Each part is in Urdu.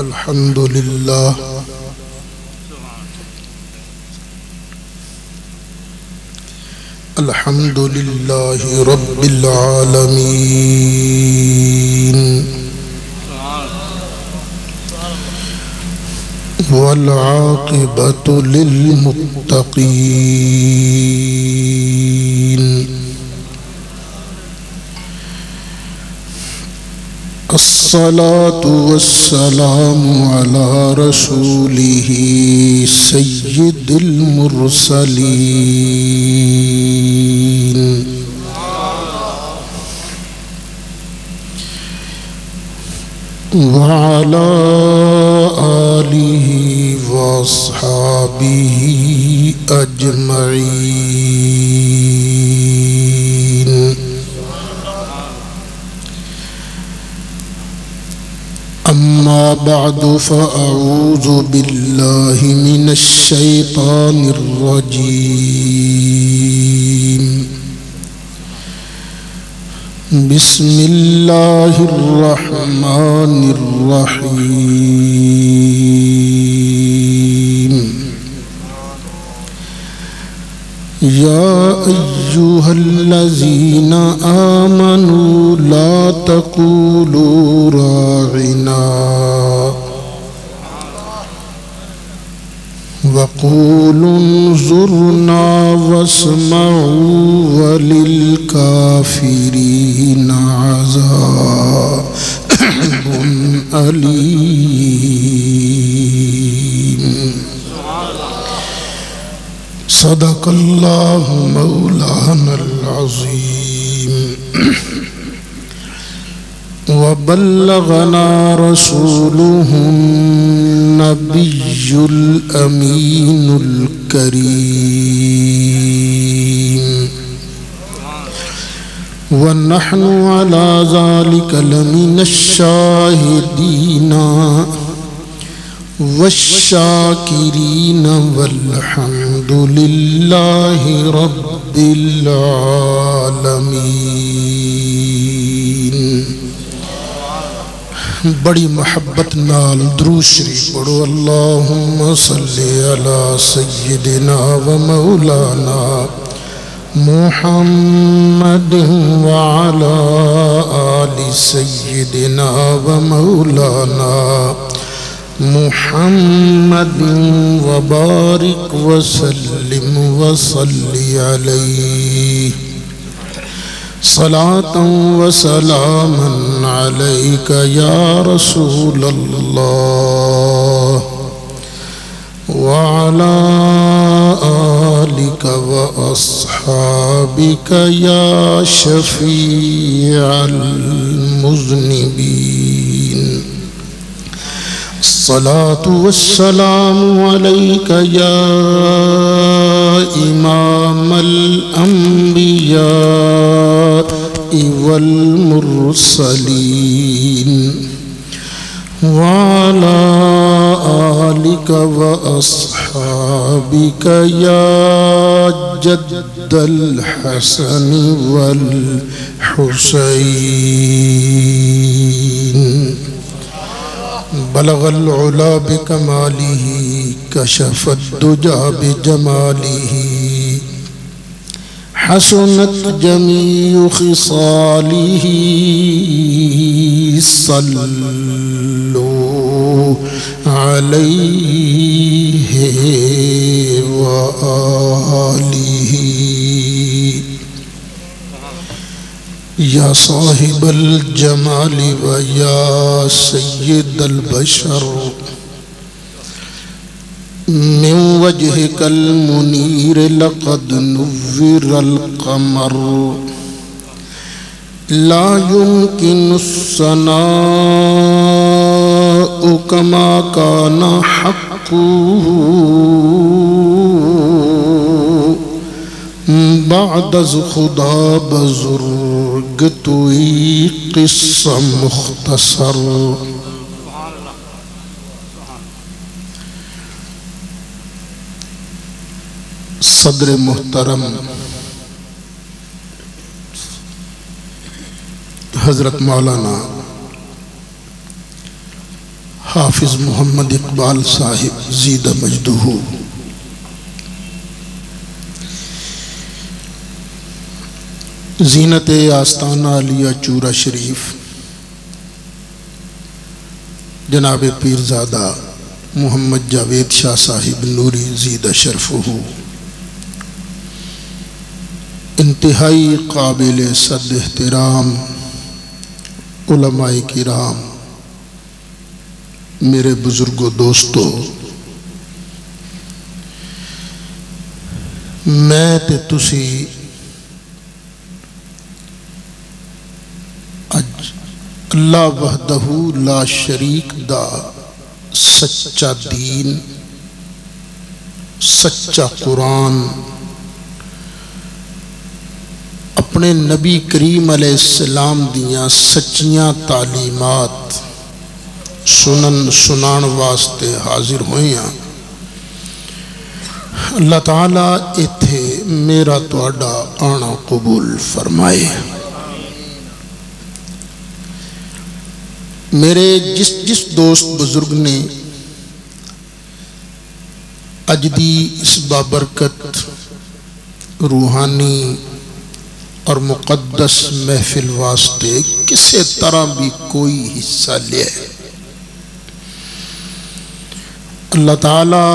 الحمد لله الحمد لله رب العالمين والعاقبة للمتقين الصلاة والسلام على رسوله سيد المرسلين وعلى آله وأصحابه أجمعين أما بعد فأعوذ بالله من الشيطان الرجيم بسم الله الرحمن الرحيم يا أيها الذين آمنوا لا تقولوا راعنا وقولوا انظرنا واسمعوا وللكافرين عذاب أليم صدق الله مولانا العظيم وبلغنا رسوله النبي الأمين الكريم ونحن على ذلك لمن الشاهدين والشاكرين والحمد لله رب العالمين بڑی محبت نال درود شریف پڑھو اللہم صلی علی سیدنا و مولانا محمد وعلا آل سیدنا و مولانا محمد وبارک وسلم وصلی علیہ صلاة وسلاما عليك يا رسول الله وعلى آلك وأصحابك يا شفيع المذنبين الصلاة والسلام عليك يا إمام الأنبياء والمرسلين وعلى آلك وأصحابك يا جد الحسن والحسين بلغ العلا بكماله كشف الدجى بجماله حسنت جميع خصاله صلوا عليه وآله يا صاحب الجمال ويا سيد البشر من وجهك المنير لقد نور القمر لا يمكن الثناء كما كان حقه بعد از خدا بزرگ توی قصہ مختصر صدر محترم حضرت مولانا حافظ محمد اقبال صاحب زید مجدہ زینت آستانہ علیہ چورہ شریف جناب پیرزادہ محمد جاوید شاہ صاحب نوری زید شرفہ انتہائی قابل صد احترام علماء کرام، میرے بزرگو دوستو، میں تے تسی اج اللہ وحدہ لا شریک دا سچا دین، سچا قرآن، اپنے نبی کریم علیہ السلام دیاں سچیاں تعلیمات سنان واسطے حاضر ہوئے ہیں۔ اللہ تعالیٰ ایتھے میرا تواڈا آنا قبول فرمائے۔ میرے جس دوست بزرگ نے اج دی اس بابرکت روحانی اور مقدس محفل واسطے کسے طرح بھی کوئی حصہ لے، اللہ تعالیٰ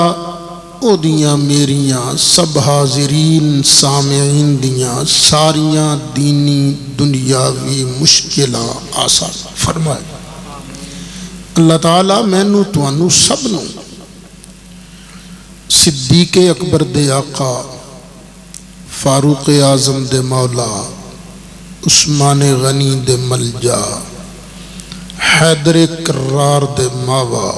او دیاں میریاں سب حاضرین سامعین دیاں ساریاں دینی دنیاوی مشکلاں آسان فرمائے۔ اللہ تعالیٰ مینوں توانوں سبنوں صدیق اکبر دے آقا، فاروق اعظم دے مولا، عثمان غنی دے ملجا، حیدر کرار دے ماوا،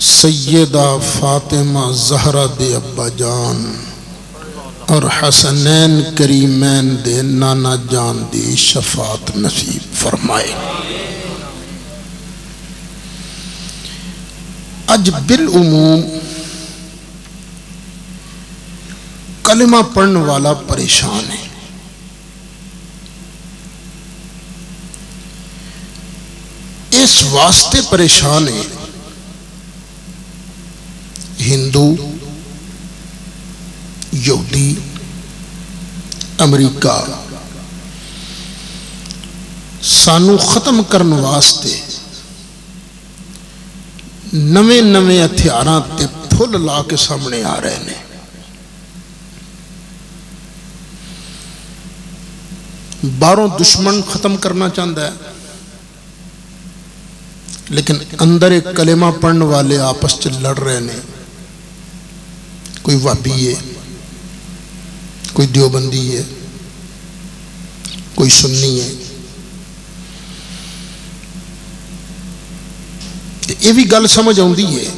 سیدہ فاطمہ زہرہ دے ابا جان اور حسنین کریمین دے نانا جان دی شفاعت نصیب فرمائے۔ اج بالعموم کلمہ پڑھنے والا پریشان ہے، اس واسطے پریشان ہے ہندو، یہودی، امریکہ سانو ختم کرنے واسطے نویں ہتھیاراں تے پھل لا کے سامنے آ رہے ہیں۔ باہروں دشمن ختم کرنا چاہتا ہے، لیکن اندر ایک کلمہ پڑھنے والے آپس چ لڑ رہے ہیں۔ کوئی وہابی ہے، کوئی دیوبندی ہے، کوئی سنی ہے۔ یہ بھی گل سمجھ آتی ہے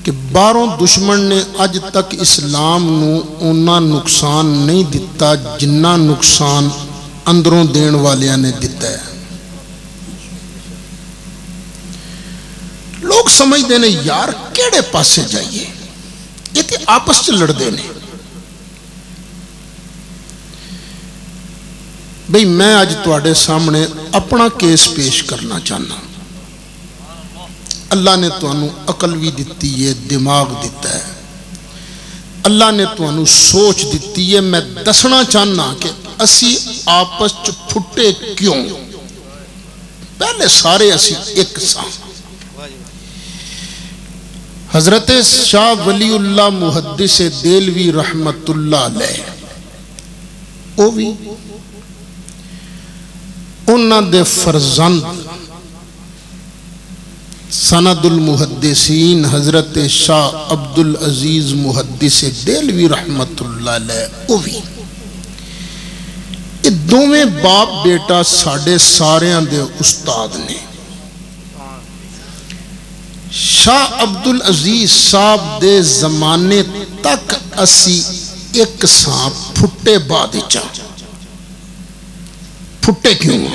کہ باہروں دشمن نے اج تک اسلام نو اونا نقصان نہیں دیتا جنہ نقصان اندروں دین والیاں نے دیتا ہے۔ لوگ سمجھ دینے یار کیڑے پاسے جائیے، یہ تے آپس سے لڑ دینے۔ بھئی میں آج تواڈے سامنے اپنا کیس پیش کرنا چاہنا۔ اللہ نے توانوں عقل بھی دیتی ہے، دماغ دیتا ہے، اللہ نے توانوں سوچ دیتی ہے۔ میں دسنا چاہنا کہ اسی آپس چ پھٹے کیوں؟ پہلے سارے اسی ایک ساں۔ حضرت شاہ ولی اللہ محدث دیلوی رحمت اللہ علیہ او بھی انہاں دے فرزند سند المحدثین حضرت شاہ عبدالعزیز محدث دیلوی رحمت اللہ علیہ او بھی یہ دوویں باپ بیٹا ساڑھے ساریاں دے استاد نے۔ شاہ عبدالعزیز صاحب دے زمانے تک اسی ایک ساں پھٹے بادچہ۔ پھٹے کیوں؟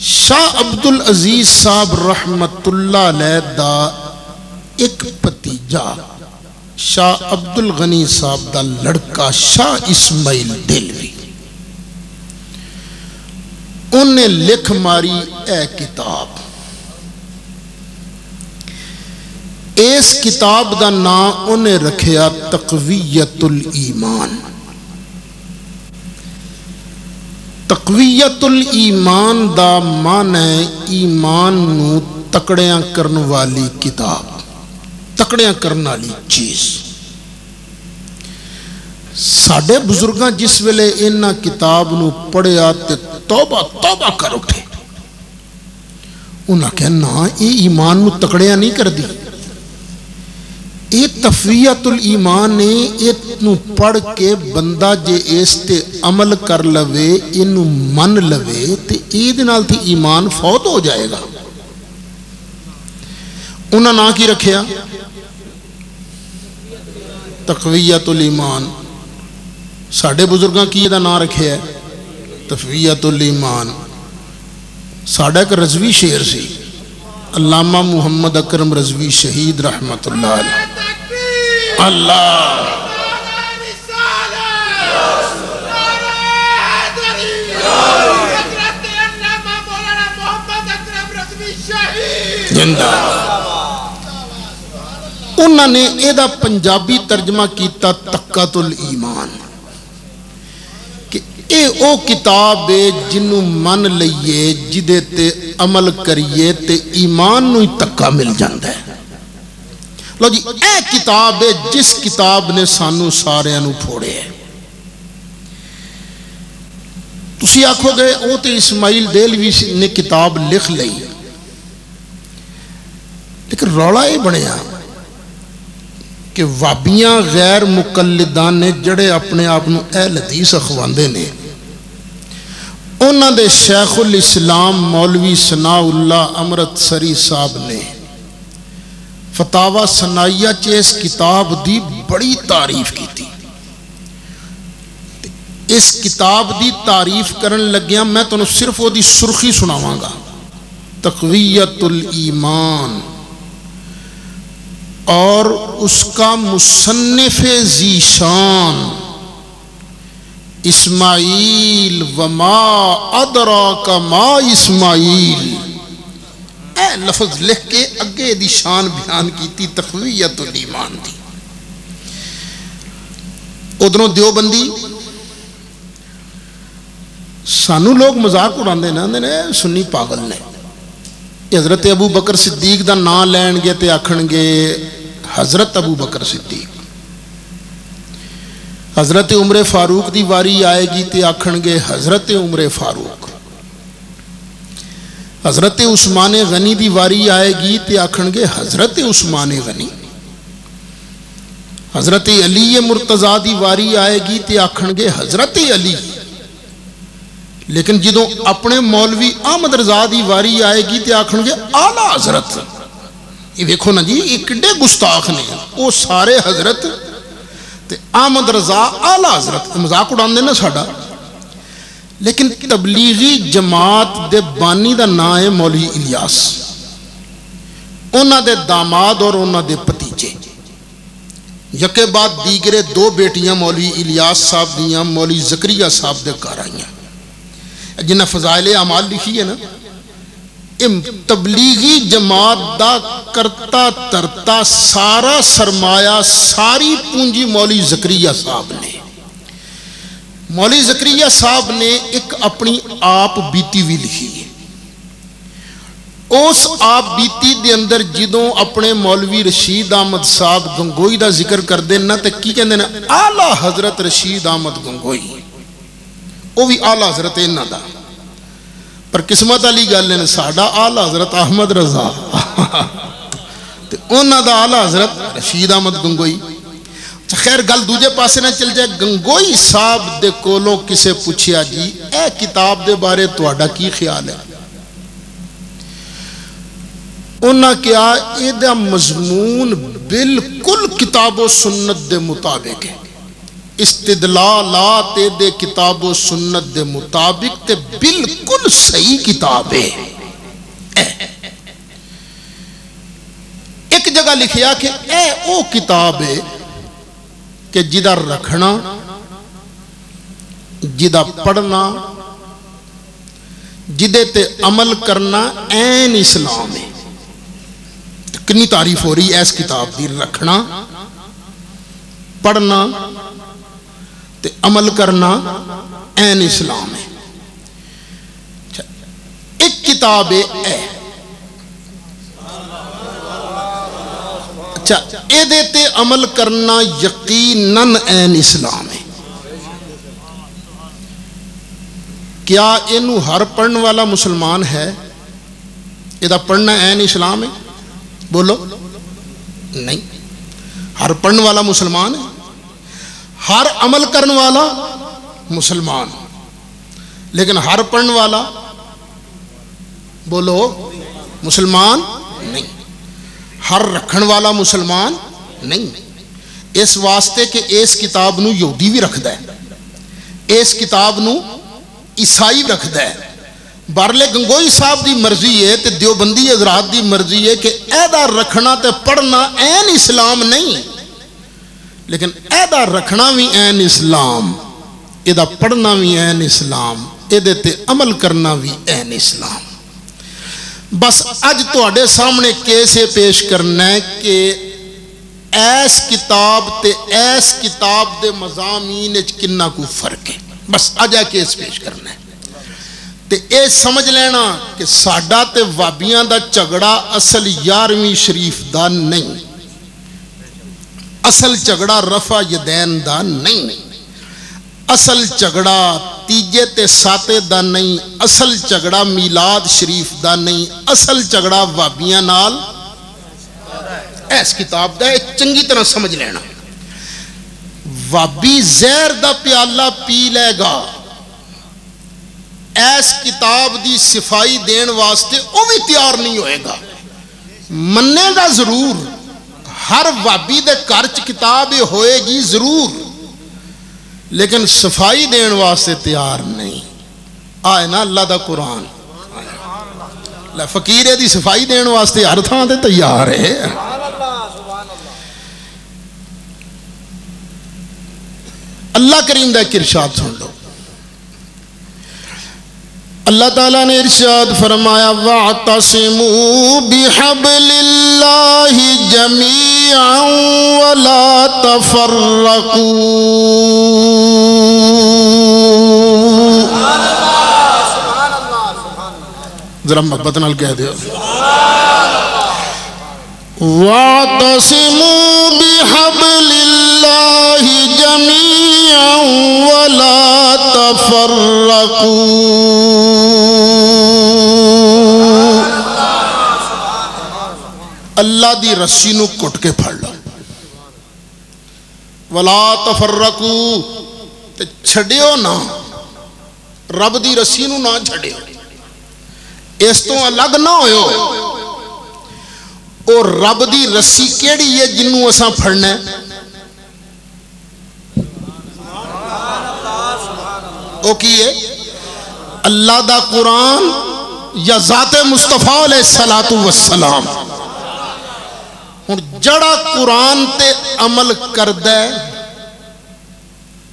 شاہ عبدالعزیز صاحب رحمت اللہ علیہ دا ایک پتیجہ شاہ عبدالغنی صاحب دا لڑکا شاہ اسماعیل دیلوی انہیں لکھ ماری اے کتاب. اس کتاب دا نام انہیں رکھیا تقویت الایمان. تقویت الایمان دا معنی ایمان نو تکڑیاں کرن والی کتاب، تکڑیاں کرن والی چیز. ساڈے بزرگاں جس ویلے انہاں کتاب نو پڑھیا تے توبہ توبہ کر اٹھے. انہاں کہنا یہ ایمان نو تکڑیاں نہیں کر دی، یہ تقویت الایمان ہے. یہ پڑھ کے بندہ جے اس تے عمل کر لوے، اینو من لوے تے یہ نال تے ایمان فوت ہو جائے گا. انہاں نا کی رکھیا تقویت الایمان. ساڈے بزرگاں کی دا نام رکھے ہے تقویت الایمان. ساڈا ایک رضوی شعر سی، علامہ محمد اکرم رضوی شہید رحمت اللہ علیہ. اللہ انہوں نے یہ پنجابی ترجمہ کیتا تقویت الایمان کہ اے او کتاب ہے جنوں من لئیے، جدے تے عمل کریے تے ایمان نو ہی تکا مل جاندہ ہے. لو جی اے کتاب ہے جس کتاب نے سانو سارے انو پھوڑے ہے. تسی آکھو گے او تے اسماعیل دہلوی نے کتاب لکھ لئی، لیکن رولا یہ بنیا کہ وابیاں غیر مقلدان نے جڑے اپنے آپ نو اہل حدیث اخواندے نے، انہاں دے شیخ الاسلام مولوی ثناء اللہ امرتسری صاحب نے فتاوی ثنائیہ چ اس کتاب دی بڑی تعریف کی تھی. اس کتاب دی تعریف کرن لگیاں میں تنوں صرف وہ دی سرخی سناواں گا. تقویت الایمان، اور اس کا مصنف ذیشان اسماعیل وما ادراک ما اسماعیل. اے لفظ لکھ کے اگے دی شان بیان کی تھی تقویت الایمان دی. ادھروں دیوبندی سانو لوگ مذاق اڑاندے نے سنی پاگل نے. حضرت ابو بکر صدیق دا نام لین گے تے آکھن گے حضرت ابو بکر صدیق. حضرت عمر فاروق دی واری آئے گی تے آکھن گے حضرت عمر فاروق. حضرت عثمان غنی دی واری آئے گی تے آکھن گے حضرت عثمان غنی. حضرت علی مرتضیٰ دی واری آئے گی تے آکھن گے حضرت علی. لیکن جدوں اپنے مولوی احمد رضا دی واری آئے گی تے آکھن گے اعلیٰ حضرت. یہ دیکھو نا جی یہ کڈے گستاخ نے، وہ سارے حضرت تے احمد رضا اعلیٰ حضرت. مذاق اڑاندے نا ساڈا. لیکن تبلیغی جماعت دے بانی دا نام ہے مولوی الیاس. انہاں دے داماد اور انہاں دے پتیجے یکے بعد دیگرے دو بیٹیاں مولوی الیاس صاحب دیاں مولوی زکریا صاحب دے گھر آئیاں جنہیں فضائل اعمال لکھی ہے نا. تبلیغی جماعت دا کرتا ترتا سارا سرمایہ ساری پونجی مولوی زکریا صاحب نے. مولوی زکریا صاحب نے ایک اپنی آپ بیتی بھی لکھی ہے. اس آپ بیتی دے اندر جدوں اپنے مولوی رشید احمد صاحب گنگوئی دا ذکر کر دینا تے کی کہندے نے اعلیٰ حضرت رشید احمد گنگوئی. وہ بھی اعلیٰ حضرت انہاں دا، پر قسمت والی گل ہے ساڈا اعلیٰ حضرت احمد رضا تے انہاں دا اعلیٰ حضرت رشید احمد گنگوئی. خیر گل دوجے پاسے نہ چل جائے. گنگوئی صاحب دے کولوں کسے پوچھیا جی اے کتاب دے بارے تہاڈا کی خیال ہے؟ انہاں کیا اے دا مضمون بالکل کتاب و سنت دے مطابق ہے. استدلالات دے کتاب و سنت دے مطابق تے بالکل صحیح کتاب ہے. ایک جگہ لکھیا کہ اے او کتاب ہے کہ جدا رکھنا جدا پڑھنا جدے تے عمل کرنا این اسلام ہے. کنی تعریف ہو رہی ہے اس کتاب دی. رکھنا، پڑھنا تے عمل کرنا این اسلام ہے. ایک کتاب ہے اچھا اے دیتے عمل کرنا یقیناً این اسلام ہے. کیا اینو ہر پڑھن والا مسلمان ہے؟ یہ پڑھنا این اسلام ہے؟ بولو نہیں. ہر پڑھن والا مسلمان ہے، ہر عمل کرن والا مسلمان، لیکن ہر پڑھن والا بولو مسلمان نہیں. ہر رکھن والا مسلمان نہیں. اس واسطے کہ اس کتاب نو یہودی بھی رکھدا ہے، اس کتاب نو عیسائی رکھدا ہے. بارلے گنگوئی صاحب دی مرضی ہے تے دیوبندی حضرات دی مرضی ہے کہ ایدہ رکھنا تے پڑھنا این اسلام نہیں، لیکن ایدہ رکھنا بھی این اسلام، ایدہ پڑھنا بھی این اسلام، ایدہ تے عمل کرنا بھی این اسلام. بس اج تواڈے سامنے کیسے پیش کرنا ہے کہ ایس کتاب تے ایس کتاب دے مضامین وچ کنا کو فرق ہے. بس اج ہے کیس پیش کرنا ہے تے اے سمجھ لینا کہ ساڈا تے وابیاں دا جھگڑا اصل 11ویں شریف دا نہیں، اصل جھگڑا رفع یدین دا نہیں، اصل جھگڑا تیجے تے ساتے دا نہیں، اصل جھگڑا میلاد شریف دا نہیں، اصل جھگڑا وابیاں نال ایس کتاب دا ہے. چنگی طرح سمجھ لینا. وابی زہر دا پیالہ پی لے گا ایس کتاب دی صفائی دین واسطے وہ بھی تیار نہیں ہوئے گا. مننے گا ضرور، ہر وابی دے گھر چ کتاب ہوئے گی ضرور، لیکن صفائی دین واسطے تیار نہیں. آئے نا اللہ دا قرآن، فقیر دی صفائی دین واسطے ہر تھان تے تیار ہے. اللہ کریم دا ایک ارشاد سن لو. اللہ تعالیٰ نے ارشاد فرمایا وَاعْتَصِمُوا بِحَبْلِ اللَّهِ جَمِيعًا وَلَا تَفَرَّقُوا. ذرا محبت نال کہہ دیو وَاعْتَصِمُوا بِحَبْلِ اللَّهِ جَمِيعًا وَلَا تَفَرَّقُوا. اللہ دی رسی نو کٹ کے پھڑ لو. وَلَا تَفَرَّقُوا تے چھڑیو نہ، رب دی رسی نو نہ چھڑیو، اس تو الگ نہ ہوئو. اور رب دی رسی کیڑی ہے جنوں اساں پھڑنا ہے؟ او کی ہے؟ اللہ دا قرآن یا ذات مصطفیٰ علیہ السلام. ہن جڑا قرآن تے عمل کردہ ہے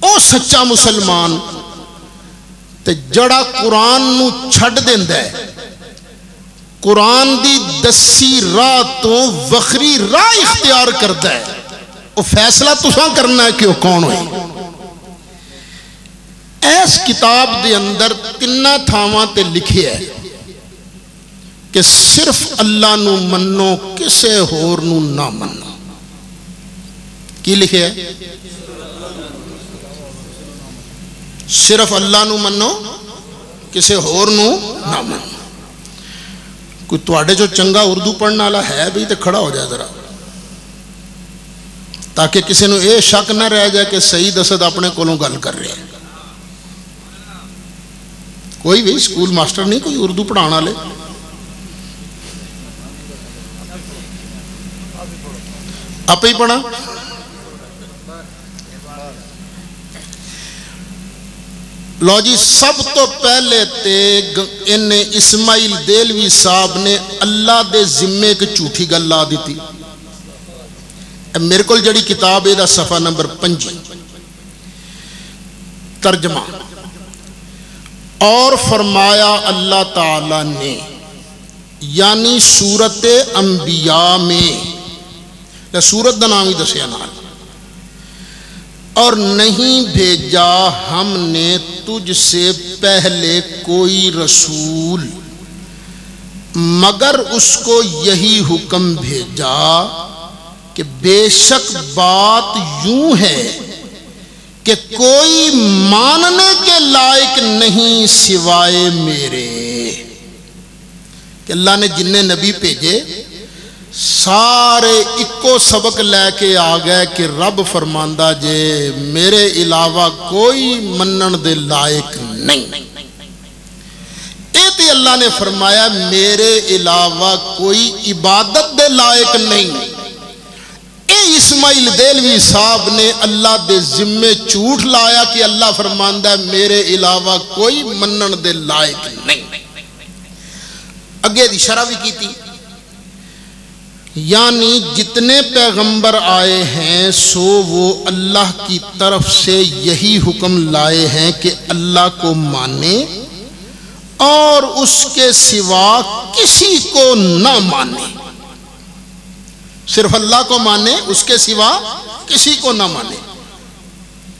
او سچا مسلمان، تے جڑا قرآن نو چھڑ دیندہ ہے، قرآن دی دسی راہ تو وخری راہ اختیار کردہ ہے، وہ فیصلہ تساں کرنا ہے کہ وہ کون ہوئی. ایس کتاب دے اندر تنہ تھاواں تے لکھے ہے کہ صرف اللہ نو منو، کسے ہور نو نہ منو. کی لکھے ہے؟ صرف اللہ نو منو، کسے ہور نو نہ منو. کوئی تواڈے جو چنگا اردو پڑھنا والا ہے بھی تے کھڑا ہو جائے ذرا، تاکہ کسی نو اے شک نہ رہ جائے کہ سعید اسد اپنے کولوں گل کر رہے ہیں. کوئی بھی سکول ماسٹر نہیں، کوئی اردو پڑھانا لے. آپ ہی پڑھا. لو جی، سب تو پہلے تے ان اسماعیل دیلوی صاحب نے اللہ دے ذمے ایک جھوٹی گل لا دیتی. میرے کو جڑی کتاب ہے دا صفحہ نمبر 5 ترجمہ، اور فرمایا اللہ تعالی نے، یعنی سورت انبیاء میں سورت دا نام ہی دسیا نال، اور نہیں بھیجا ہم نے تجھ سے پہلے کوئی رسول مگر اس کو یہی حکم بھیجا کہ بے شک بات یوں ہے کہ کوئی ماننے کے لائق نہیں سوائے میرے. کہ اللہ نے جننے نبی بھیجے سارے اکو سبق لے کے آ گئے کہ رب فرماندہ جے میرے علاوہ کوئی منن دے لائق نہیں. تے اللہ نے فرمایا میرے علاوہ کوئی عبادت دے لائق نہیں. اسماعیل دیلوی صاحب نے اللہ دے ذمے جھوٹ لایا کہ اللہ فرماندہ ہے میرے علاوہ کوئی منن دے لائق نہیں. اگے دی شرح بھی کی تھی، یعنی جتنے پیغمبر آئے ہیں سو وہ اللہ کی طرف سے یہی حکم لائے ہیں کہ اللہ کو مانے اور اس کے سوا کسی کو نہ مانے. صرف اللہ کو مانے، اس کے سوا کسی کو نہ مانے.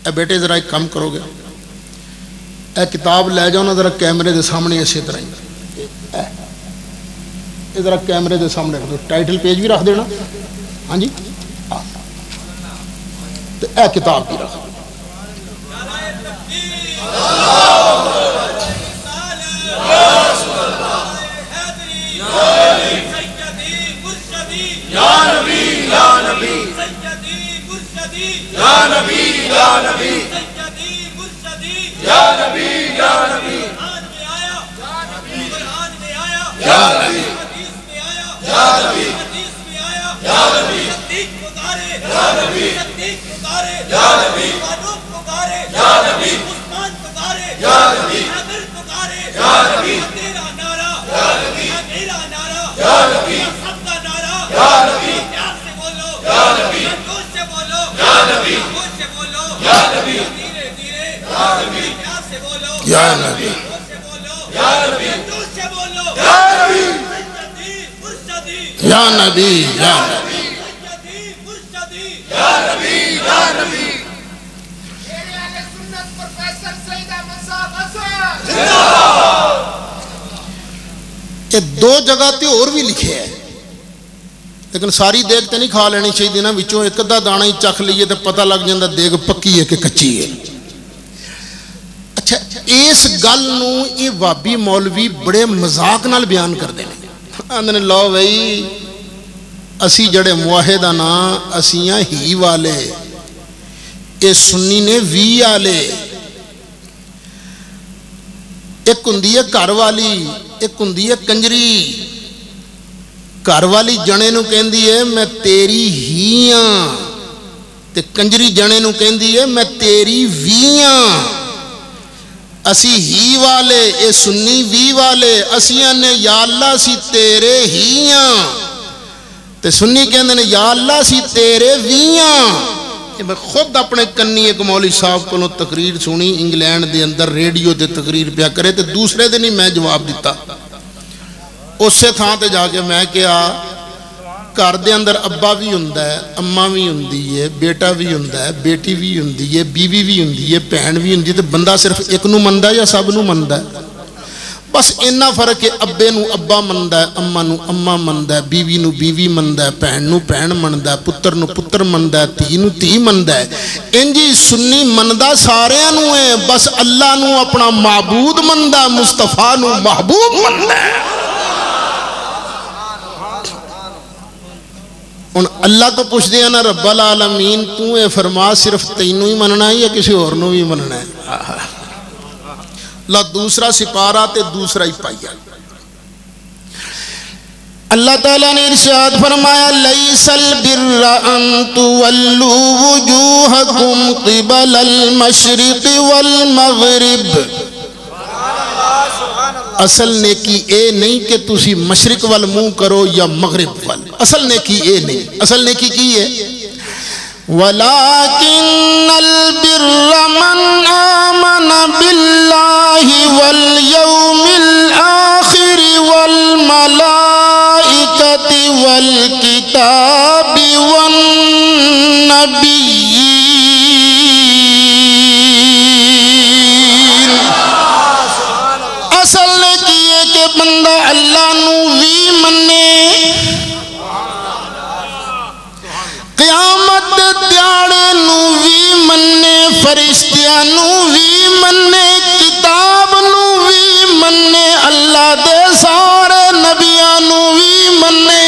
اے بیٹے ذرا ایک کام کرو گے، اے کتاب لے جاؤ نا ذرا کیمرے دے سامنے اسی طرح ہی، اے ذرا کیمرے دے سامنے رکھ دو، ٹائٹل پیج بھی رکھ دینا. ہاں جی، تو اے کتاب بھی رکھ دو. یا نبی یا نبی سیدی مرشدی یا نبی یا نبی سیدی مرشدی یا نبی یا نبی قرآن میں آیا یا نبی قرآن میں آیا یا نبی حدیث میں آیا یا نبی حدیث میں آیا یا نبی صدیق پکارے یا نبی صدیق پکارے یا نبی فاروق پکارے یا نبی عثمان پکارے یا نبی حیدر پکارے یا نبی تیرا نعرہ یا نبی میرا نعرہ یا نبی سب کا نعرہ یا نبی پیار سے بولو یا نبی جوش سے بولو یا نبی جوش سے بولو یا نبی دھیرے دھیرے یا نبی پیار سے بولو یا نبی جوش سے بولو یا نبی جوش سے بولو یا نبی سیدی مرشدی یا نبی یا نبی سیدی مرشدی یا نبی یا نبی. شیر اہل سنت پروفیسر سید احمد صاحب حسن زندہ باد. یہ دو جگہ تے اور بھی لکھے ہیں لیکن ساری دیگ تے نہیں کھا لینی چاہیے نا، وچوں ایک ادھا دانا ہی چکھ لئیے تے پتہ لگ جاندہ دیگ پکی ہے کہ کچی ہے. اچھا اس گل نو یہ وابی مولوی بڑے مذاق نال بیان کر دینے. آندھنے لو بھئی اسی جڑے موحدہ نا اسیاں ہی والے، اے سنی نے وی آلے. ایک ہندی ہے گھر والی، ایک ہندی ہے کنجری. گھر والی جنے نو کہندی ہے میں تیری ہی ہاں، تے کنجری جنے نو کہندی ہے میں تیری وی ہاں. اسی ہی والے، اے سنی وی والے. اسیاں نے یا اللہ سی تیرے ہی ہاں، تے سنی کہندے نے یا اللہ سی تیرے وی ہاں. میں خود اپنے کنی ایک مولوی صاحب کو تقریر سنی انگلینڈ دے اندر ریڈیو تے تقریر پیا کرے تے دوسرے دن ہی میں جواب دیتا. اسے تھان تے جا کے میں کیا گھر دے اندر ابا بھی ہوندا ہے، اماں بھی ہوندی ہے، بیٹا بھی ہوندا ہے، بیٹی بھی ہوندی ہے، بیوی بھی ہوندی ہے، بہن بھی ہوندی ہے. تے بندہ صرف ایک نو مندا ہے یا سب نو مندا ہے؟ بس اتنا فرق ہے، ابے نو ابا مندا ہے، اما نو اما مندا ہے، بیوی نو بیوی مندا ہے، بہن نو بہن مندا ہے، پتر نو پتر مندا ہے، تھی نو تھی مندا ہے. انجی سنی مندا سارے نو ہے، بس اللہ نو اپنا معبود مندا، مصطفیٰ نو محبوب مندا ہے. ان اللہ تو پوچھ دیا نا رب العالمین تو اے فرما صرف تینوں ہی مننا ہے یا کسی اور نو بھی مننا ہے؟ اللہ دوسرا سپارہ تے دوسرا ہی پائیا. اللہ تعالیٰ نے ارشاد فرمایا لیس البر ان تولوا وجوہکم قبل المشرق والمغرب. اصل نیکی اے نہیں کہ تسی مشرق وال منہ کرو یا مغرب وال. اصل نیکی اے نہیں. اصل نیکی کی ہے وَلَكِنَّ الْبِرَّ مَنْ آمَنَ بِاللَّهِ وَالْيَوْمِ الْآخِرِ وَالْمَلَائِكَةِ وَالْكِتَابِ وَالنَّبِيِّينَ اصل نے کیے کہ بندہ اللہ نو بھی منے قیامت دیاڑے نو بھی منے فرشتیاں نو بھی منے کتاب نو بھی منے اللہ دے سارے نبیاں نو بھی منے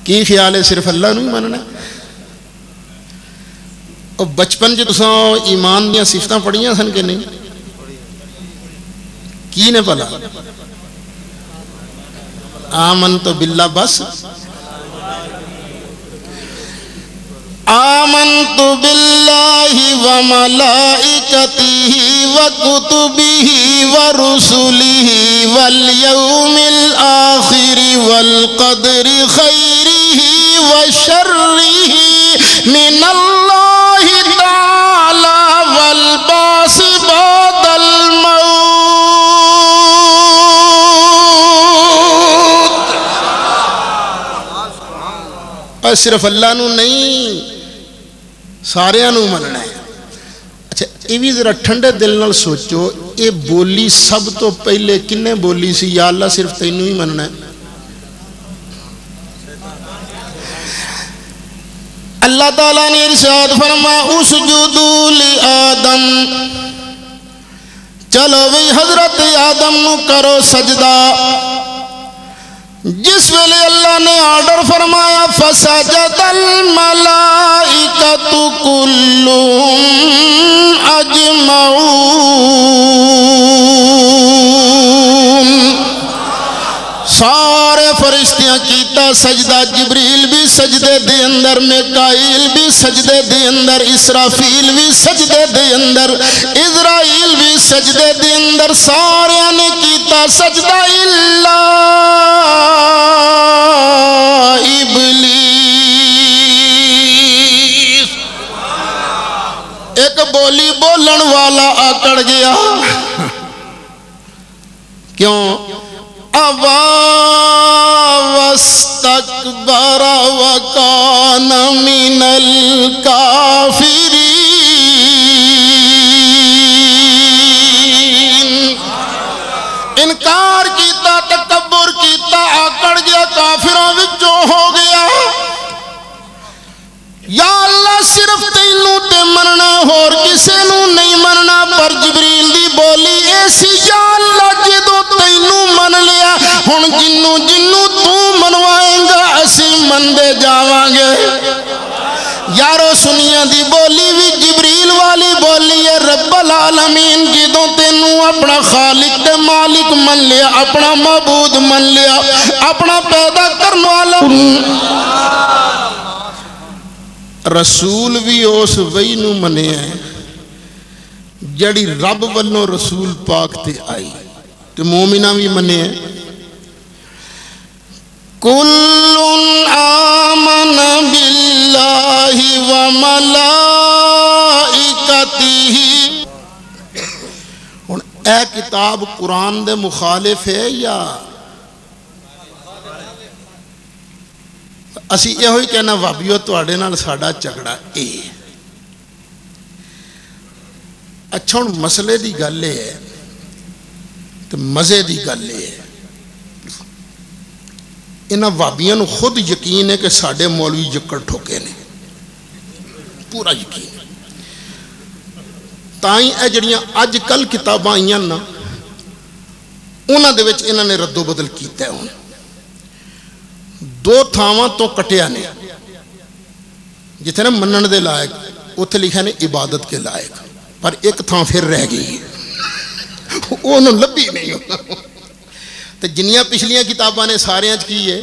کی خیال ہے صرف اللہ نو ہی مننا اور بچپن جو تساں ایمان دیا صفتاں پڑھیاں سن کہ نہیں کی نے پلا آمنت باللہ بس آمنت باللہ وملائکتہ وکتبہ ورسلہ والیوم الآخر والقدر خیرہ وشرہ من اللہ تعالی والباس بعد الموت صرف اللہ نو نہیں سارے نو مننا ہے اچھا یہ بھی ذرا ٹھنڈے دل نال سوچو یہ بولی سب تو پہلے کنے بولی سی یا اللہ صرف تینوں ہی مننا ہے اللہ تعالیٰ نے ارشاد فرمایا اسجدوا لآدم چلو بھی حضرت آدم نو کرو سجدہ جس ویلے اللہ نے آرڈر فرمایا فسجد الملائکۃ کلہم اجمعون سارے فرشتیاں کیتا سجدہ جبریل بھی سجدے دے اندر میکائیل بھی سجدے دے اندر اسرافیل بھی سجدے دے اندر عزرائیل بھی سجدے دے اندر سارے نے کیتا سجدہ الا ابلیس ایک بولی بولن والا آکڑ گیا کیوں ابا واستکبر وکان من الکافرین انکار کیتا تکبر کیتا آکڑ گیا کافروں وچوں ہو گیا یا اللہ صرف تینوں تے مننا اور کسے نو نہیں مننا پر جبریل دی بولی ایسی یا اللہ جدوں تینوں من لیا ہن جنوں جنوں تو منوائیں گا اسی مندے جاواں گے یارو سنیاں دی بولی بھی جبریل والی بولی ہے رب العالمین جدوں تینوں اپنا خالق تے مالک من لیا اپنا معبود من لیا اپنا پیدا کرنے والا رسول بھی اس وہی نو منے ہیں جڑی رب والوں رسول پاک تے آئی تو مومنہ بھی منے ہیں کُلٌ آمن باللہ وملائکتہ اے کتاب قرآن دے مخالف ہے یا اسی یہ ہوئی کہنا وابیو توڑے نال ساڑا چکڑا اے اچھا ان مسئلے دی گلے ہے تو مزے دی گلے ہے انہاں وابیاں نو خود یقین ہے کہ ساڑے مولوی جکڑ ٹھوکے نے پورا یقین تائیں اے جڑیاں آج کل کتاباں آئیاں نا انہاں دے وچ انہاں نے رد و بدل کیتا ہے دو تھاواں تو کٹیا نے جتنے منن دے لائق اتھے لکھا نے عبادت کے لائق پر ایک تھاں پھر رہ گئی وہ انہوں لبی نہیں ہوتا تو جنیاں پچھلیاں کتاباں نے سارے آج کی ہے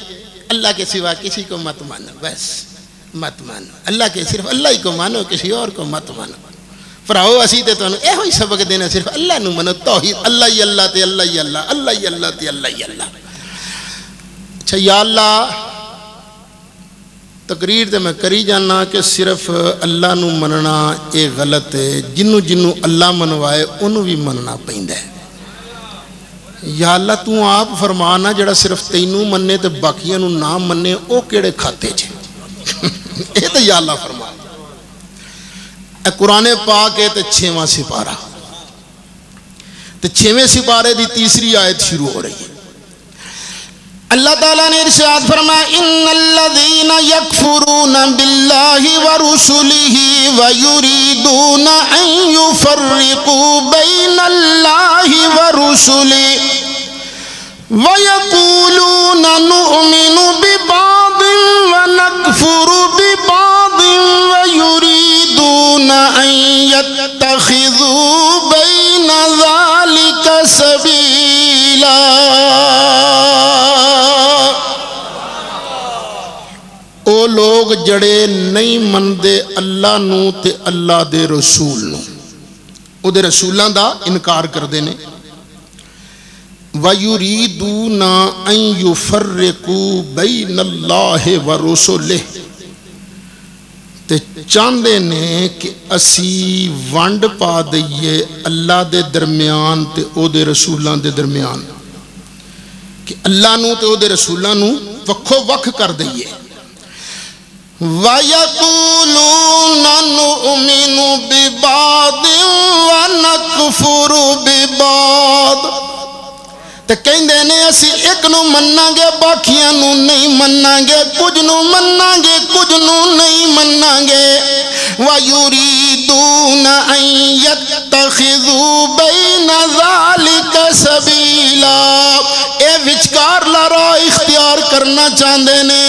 اللہ کے سوا کسی کو مت مانو بس مت مانو اللہ کے صرف اللہ ہی کو مانو کسی اور کو مت مانو پراؤ اسی تے تو اے ہوئی سبق دینا صرف اللہ نو منو توحید اللہ ہی اللہ تے اللہ ہی اللہ اللہ ہی اللہ تے اللہ ہی اللہ اچھا یا اللہ تقریر تے میں کری جانا کہ صرف اللہ نو مننا اے غلط ہے، جنوں اللہ منوائے انہوں بھی مننا پیندا ہے۔ یا اللہ تو آپ فرمانا جڑا صرف تینوں مننے تے باقیاں نو نہ مننے او کیڑے کھاتے چھے اے تے یا اللہ فرما۔ اے قرآن پاک ہے تے 6واں سپارہ تے 6ویں سپارے دی تیسری آیت شروع ہو رہی ہے۔ اللہ تعالیٰ نے ارشاد فرمایا ان الذین یکفرون باللہ ورسلہ ویریدون ان یفرقوا بین اللہ ورسلہ ویقولون نؤمن ببعض ونکفر ببعض ویریدون ان یتخذوا بین ذالک سبیلا۔ او لوگ جڑے نہیں مندے اللہ نو تے اللہ دے رسول نو، او دے رسولاں دا انکار کر دینے۔ وَيُرِيدُونَ أَن يُفَرِّقُوا بَيْنَ اللَّهِ وَرُسُلِهِ، تے چاندے نے کہ اسی ونڈ پا دئیے اللہ دے درمیان تے او دے رسولاں دے درمیان، کہ اللہ نو تے او دے رسولاں نو وکھو وکھ کر دئیے۔ وَيَقُولُونَ نُؤْمِنُ بِبَعْضٍ وَنَكْفُرُ بِبَعْضٍ، تے کہندے نے اسی ایک نو مننا گے باقیاں نو نہیں مننا گے، کچھ نو مننا گے کچھ نو نہیں مننا گے۔ وَيُرِيدُونَ أَن يَتَّخِذُوا بَيْنَ ذَلِكَ سَبِيلًا، اے وچکار لارا اختیار کرنا چاہندے نے۔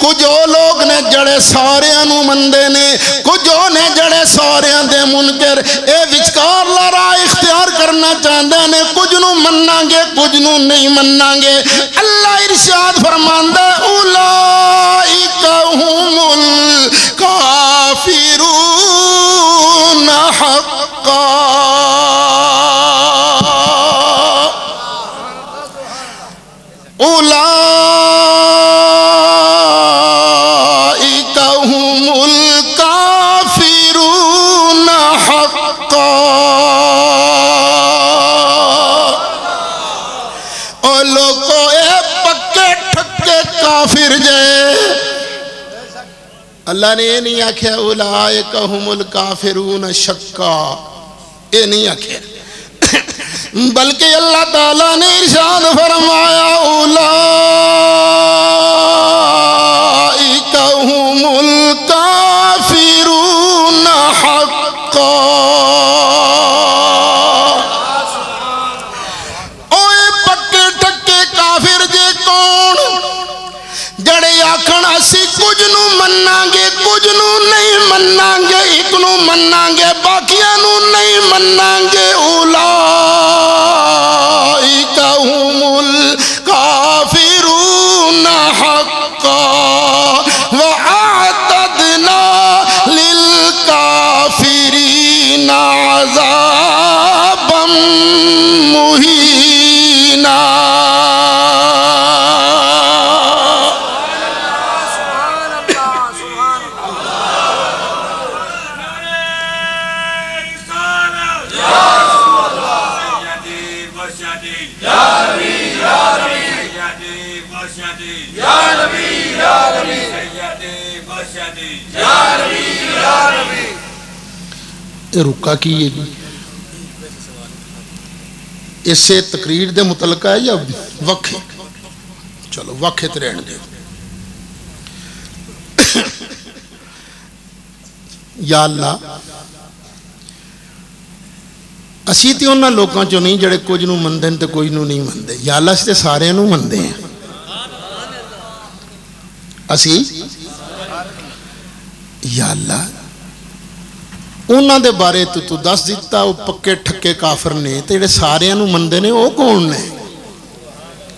کچھ او لوگ نے جڑے ساریاں نو مندے نے، کچھ او نے جڑے ساریاں دے منکر، اے وچکار لارا اختیار کرنا چاہندے نے، کچھ نو مننا گے کچھ نو نہیں مننا گے۔ اللہ ارشاد فرماندا اولئک هم الکافرون حقا، اولئک هم الکافرون حقا۔ او لوگو اے پکے ٹھکے کافر جائے، اللہ نے یہ نہیں آکھیا اولئک هم الکافرون شکا، یہ نہیں آکھیا، بلکہ اللہ تعالیٰ نے ارشاد فرمایا اولئک هم الکافرون حقا۔ اوے پکے ٹکے کافر جے کون؟ جڑے آکھن اسی کچھ نو مننا گے کچھ نو نہیں مننا گے، ایک نو مننا گے باقیاں نو نہیں مننا گے۔ اولئک هم الکافرون حقا وَأَعْتَدْنَا لِلْكَافِرِينَ عَذَابًا مُهِينًا۔ رکا کی یہ جی اسے تقریر دے متعلقہ ہے یا وقت؟ چلو وقت رہن دے۔ یا اللہ اسی تے انہاں لوکاں چوں نہیں جڑے کچھ نو مندے تے کوئی نو نہیں مندے، یا اللہ اس تے سارے نو مندے ہیں۔ اسی یا اللہ انہاں دے بارے تو دس دیتا وہ پکے ٹھکے کافر نے تے جڑے سارے نو مندے نے وہ کون نے؟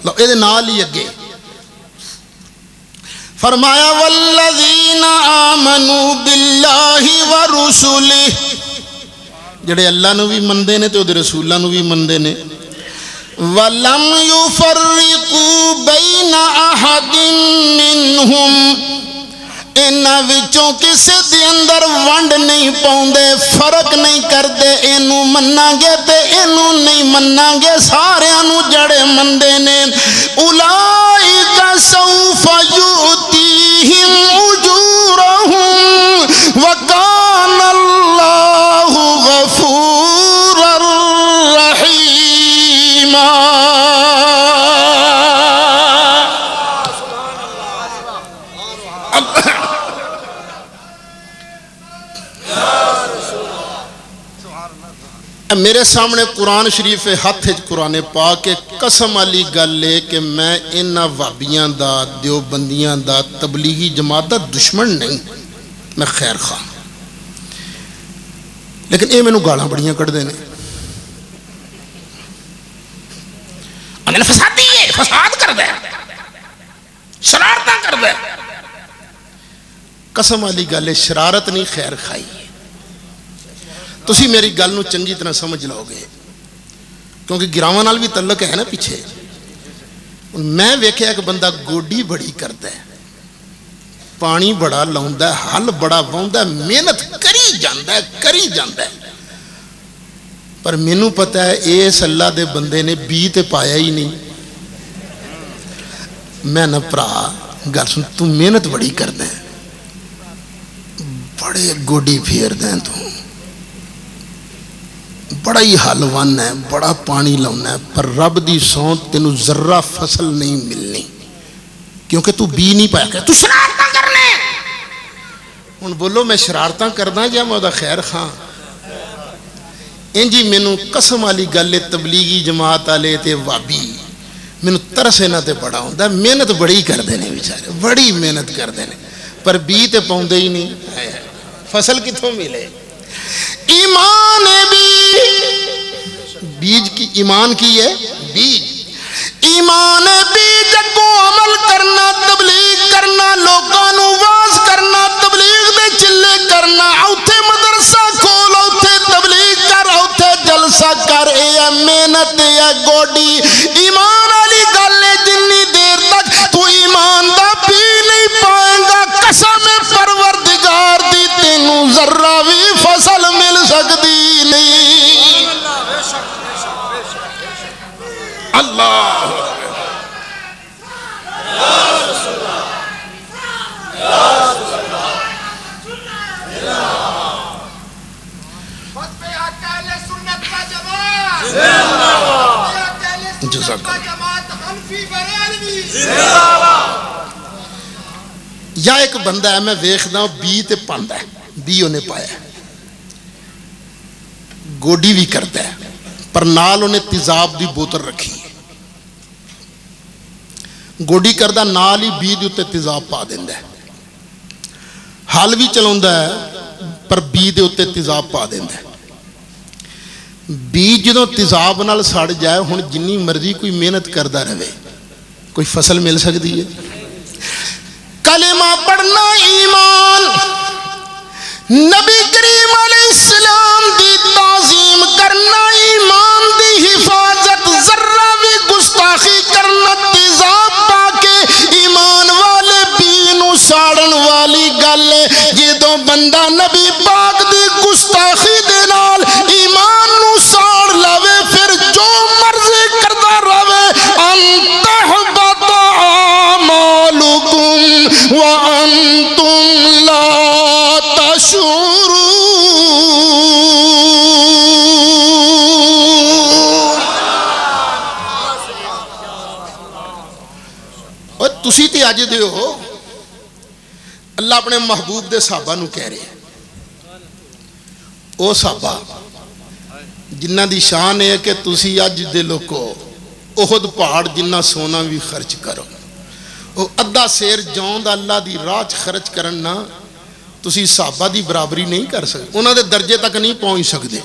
لو اے دے نال ہی اگے فرمایا والذین آمنوا باللہ ورسلہ، جڑے اللہ نو بھی مندے نے تے او دے رسولاں نو بھی مندے نے۔ وَلَمْ يُفَرِّقُوا بَيْنَ أَحَدٍ مِّنْهُمْ، انہاں وچوں کسے دے اندر ونڈ نہیں پاؤندے فرق نہیں کردے اینوں مننا گے تے اینوں نہیں مننا گے ساریاں نوں جڑے مندے نے اولئک سوف یؤتیہم اجورہم وکان اللہ غفورا رحیما میرے سامنے قرآن شریف ہاتھ قرآن پاک قسم والی گل لے کہ میں انہاں وہابیاں دا دیوبندیاں دا تبلیغی جماعت دا دشمن نہیں میں خیر خواہ لیکن یہ مینوں گالاں بڑیاں کٹ دینے انہوں نے فسادی ہے فساد کر دے شرارتاں کر دے قسم والی گل ہے شرارت نہیں خیر خائی تسی میری گل نو چنگی طرح سمجھ لو گے کیونکہ گراواں نال بھی تعلق ہے نا پیچھے میں ویکھیا ایک بندہ گوڈی بڑی کرتا ہے پانی بڑا لاوندا ہے حل بڑا واوندا ہے محنت کری جاندا ہے پر مینوں پتہ ہے اس اللہ دے بندے نے بی تے پایا ہی نہیں میں نہ پرا گل سن تو محنت بڑی کردا ہے بڑے گوڈی پھیردا ہے تو بڑا ہی حل ون ہے بڑا پانی لاؤنا ہے پر رب دی سون تینوں ذرہ فصل نہیں ملنی کیونکہ تو بی نہیں پایا کہ تو شرارتاں کرنے ہن بولو میں شرارتاں کردا یا میں دا خیر خاں انجی مینوں قسم والی گل تبلیغی جماعت والے تے وابی مینوں ترس انہاں تے بڑا ہوندا محنت بڑی کردے نے بیچارے بڑی محنت کردے نے پر بی تے پاؤندے ہی نہیں فصل کتھوں ملے ایمان بیج کی ایمان کی ہے بیج ایمان بیج کو عمل کرنا تبلیغ کرنا لوگاں نوں واز کرنا تبلیغ دے چلے کرنا اوتھے مدرسہ کھول اوتھے تبلیغ کر اوتھے جلسہ کر اے محنت اے گوڈی ایمان والی گل ہے جنی دیر تک تو ایمان دا بھی نہیں پائے گا قسم پروردگار دی تینوں ذرہ بھی فصل مل سکتی نہیں اللہ یا ایک بندہ ہے میں ویکھدا بی تے پاندا ہے بی انہیں پایا گوڈی بھی کرتا ہے پر نال انہیں تیزاب دی بوتل رکھی گوڈی کردہ نال ہی بی دی اتے تیزاب پا دیندا ہے حال بھی چلاوندا ہے پر بی دے اتے تیزاب پا دیندا ہے بی جدوں تیزاب نال سڑ جائے ہن جنی مرضی کوئی محنت کردا رہے کوئی فصل مل سکتی ہے کلمہ پڑھنا ایمان نبی کریم علیہ السلام دی تعظیم کرنا ایمان دی حفاظت ذرہ بھی گستاخی کرنا تیزاب پا کے ایمان والے بینو ساڑن والی گل جدوں بندہ نبی پاک دی گستاخی دے نال ایمان نو ساڑ لوے پھر جو مرضی کردہ روے انتحبت اعمالکم وانتم لا تشعرون اور تسی تے آج دے ہو اللہ اپنے محبوب دے صحابہ نو کہہ رہے او صحابہ جنہ دی شان ہے کہ تسی آج دلوں کو احد پہاڑ جنہ سونا بھی خرچ کرو او ادھا سیر جون دا اللہ دی راج خرچ کرنا تسی صحابہ دی برابری نہیں کر سکتے انہوں دے درجے تک نہیں پہنچ سکتے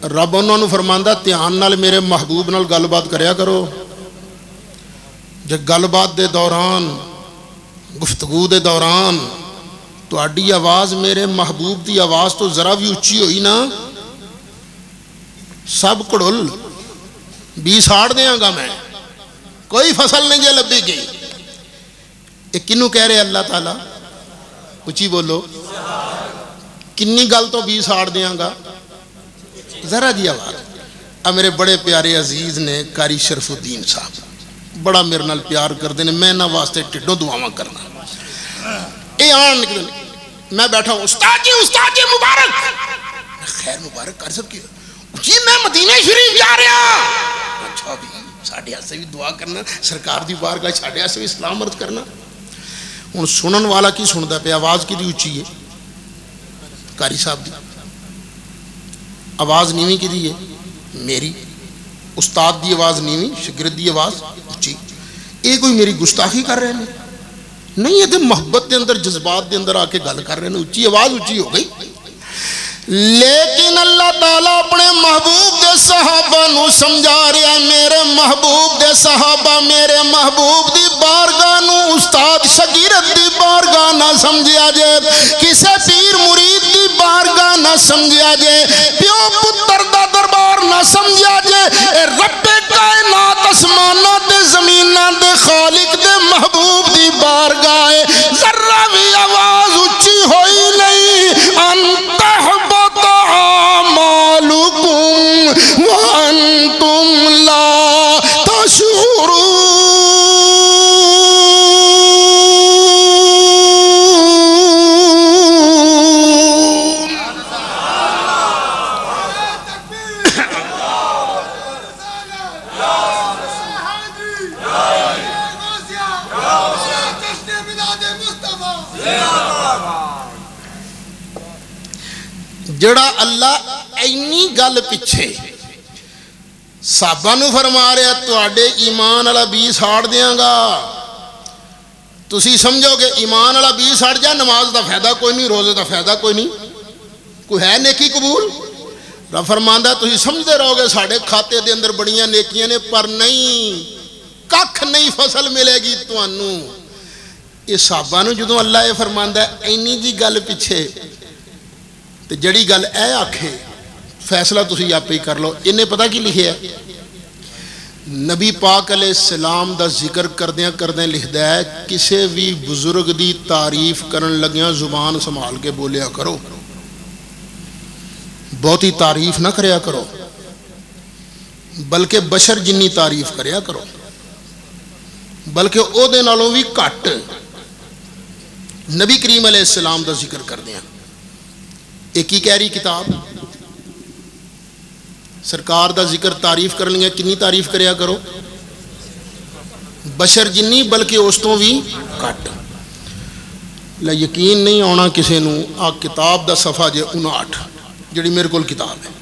رب انہوں نے فرماندہ تیان نال میرے محبوب نال گل بات کریا کرو جب گل بات دے دوران گفتگو دے دوران تو اڈی آواز میرے محبوب دی آواز تو ذرا بھی اچھی ہوئی نا سب کڑل بھی ساڑ دیاں گا میں کوئی فصل نہیں جے لبی گئی ایک کنو کہہ رہے اللہ تعالیٰ اچھی بولو کنی گل تو بھی ساڑ دیاں گا ذرا جی آواز میرے بڑے پیارے عزیز نے قاری شرف الدین صاحب بڑا میرے نال پیار کرتے ہیں میں انہاں واسطے ٹھڈوں دعاواں کرنا اے آن نکلے میں بیٹھا ہوں استاد جی مبارک خیر مبارک کر سب کی جی میں مدینہ شریف جا رہا اچھا بھی ساڑھے سے بھی دعا کرنا سرکار دی بارگاہ ساڑھے سے بھی سلام عرض کرنا ہن سنن والا کی سندا پہ آواز کی دی اچھی ہے قاری صاحب دی آواز نیویں کی دی ہے میری استاد دی آواز نیویں شاگرد دی آواز اچھی یہ کوئی میری گستاخی کر رہے ہیں نہیں یہ محبت دے اندر جذبات دے اندر آ کے گل کر رہے ہیں اچھی آواز اچھی ہو گئی لیکن اللہ تعالیٰ اپنے محبوب دے صحابہ نو سمجھا رہا ہے میرے محبوب دے صحابہ میرے محبوب دی بارگاہ نو استاد شاگرد دی بارگاہ نہ سمجھیا جے کسے پیر مرید دی بارگاہ نہ سمجھیا جے پیو پتر دا دربار نہ سمجھیا جے اے رب کائنات اسمانہ دے زمینہ دے خالق دے محبوب دی بارگاہ ذرہ بھی آواز اچھی ہوئی نہیں انتحب وَأَنْتُمْ لَا تَشْعُرُونَ جڑا اللہ اینی گل پچھے صحابہ نو فرما رہا تواڈے ایمان والا بی ساڑ دیاں گا تسی سمجھو کہ ایمان والا بی ساڑ جا نماز دا فائدہ کوئی نہیں روزے دا فائدہ کوئی نہیں کوئی ہے نیکی قبول رب فرماندا تسی سمجھدے رہو گے ساڑے کھاتے دے اندر بڑیاں نیکیاں نے پر نہیں ککھ نہیں فصل ملے گی تانوں یہ صحابہ نو جدوں اللہ یہ فرماندا اینی جی گل پیچھے تے جڑی گل اے آکھے فیصلہ تسی آپ ہی کر لو انہیں پتہ کی لکھے ہے نبی پاک علیہ السلام دا ذکر کردیاں لکھدا ہے کسے بھی بزرگ دی تعریف کرن لگیاں زبان سنبھال کے بولیا کرو بہتی تعریف نہ کریا کرو بلکہ بشر جنی تعریف کریا کرو بلکہ او دے نالوں بھی کٹ نبی کریم علیہ السلام دا ذکر کردیاں ایک ہی کہہ رہی کتاب سرکار دا ذکر تعریف کر لیں کنی تعریف کریا کرو بشر جنی بلکہ اس تو بھی کٹ یقین نہیں آنا کسے نو آ کتاب دا صفحہ جے 59 جڑی میرے کول کتاب ہے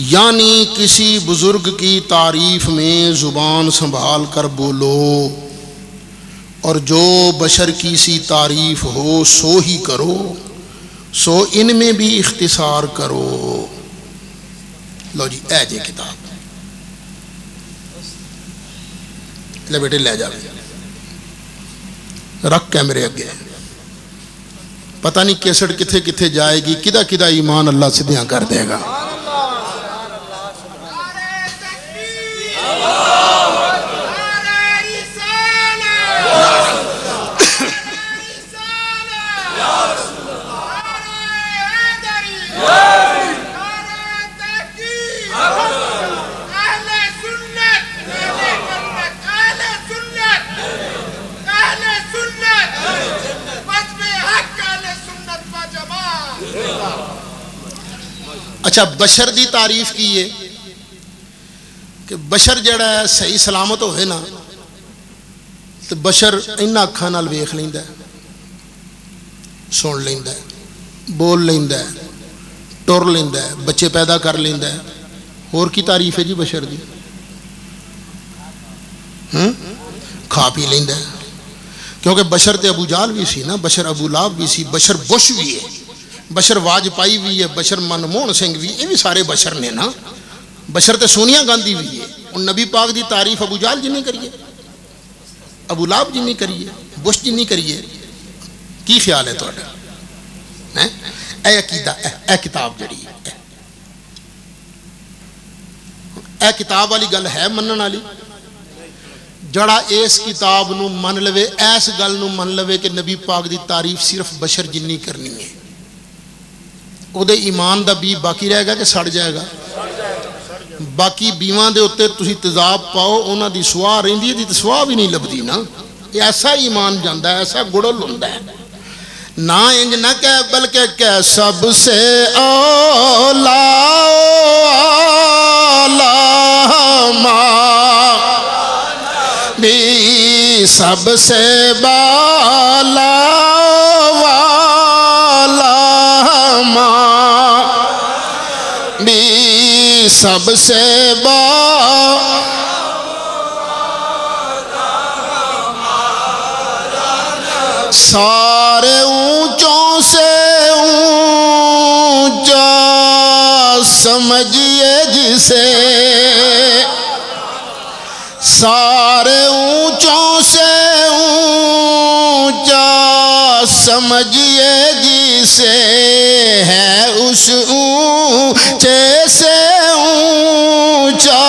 یعنی کسی بزرگ کی تعریف میں زبان سنبھال کر بولو اور جو بشر کی سی تعریف ہو سو ہی کرو سو ان میں بھی اختصار کرو لو جی اے جے کتاب لے بیٹے لے جا رکھ کیمرے اگے پتہ نہیں کیسٹ کتھے کتھے جائے گی کدہ کدہ ایمان اللہ سے دیاں کر دے گا اچھا بشر دی تعریف کی ہے کہ بشر جڑا ہے صحیح سلامت ہوئے نا تو بشر انہا اکھاں نال ویکھ لیندا ہے سن لیندا ہے بول لیندا ہے ٹر لیندا ہے بچے پیدا کر لیندا ہے اور کی تعریف ہے جی بشر دی کھا پی لیندا ہے کیونکہ بشر تے ابو جال بھی سی نا بشر ابو لہب بھی سی بشر بش بھی ہے بشر واجپائی بھی ہے بشر منموہن سنگھ بھی یہ بھی سارے بشر نے نا بشر تے سونیا گاندھی بھی ہے اور نبی پاک دی تعریف ابو جال جنی کریے ابو لہب جنی کریے بش جنی کریے کی خیال ہے تہاڈا اے عقیدہ اے کتاب جڑی اے کتاب والی گل ہے منن والی جڑا اس کتاب نو من لوے ایس گل نو من لوے کہ نبی پاک دی تعریف صرف بشر جنی کرنی ہے او دے ایمان دا بی باقی رہے گا کہ سڑ جائے گا باقی بیواں دے اوتے تسی تیزاب پاؤ انہاں دی سواہ رہندی ہے دی سواہ بھی نہیں لبدی نا یہ ایسا ایمان جاندا ہے ایسا گڑل ہوندا ہے نا انج نہ کہ بلکہ کہ سب سے اولا بھی سب سے بالا والا ماں بھی سب سے سارے اونچوں سے اونچا سمجھئے جسے سارے اونچوں سے اونچا سمجھئے جسے ہے اس اونچے سے اونچا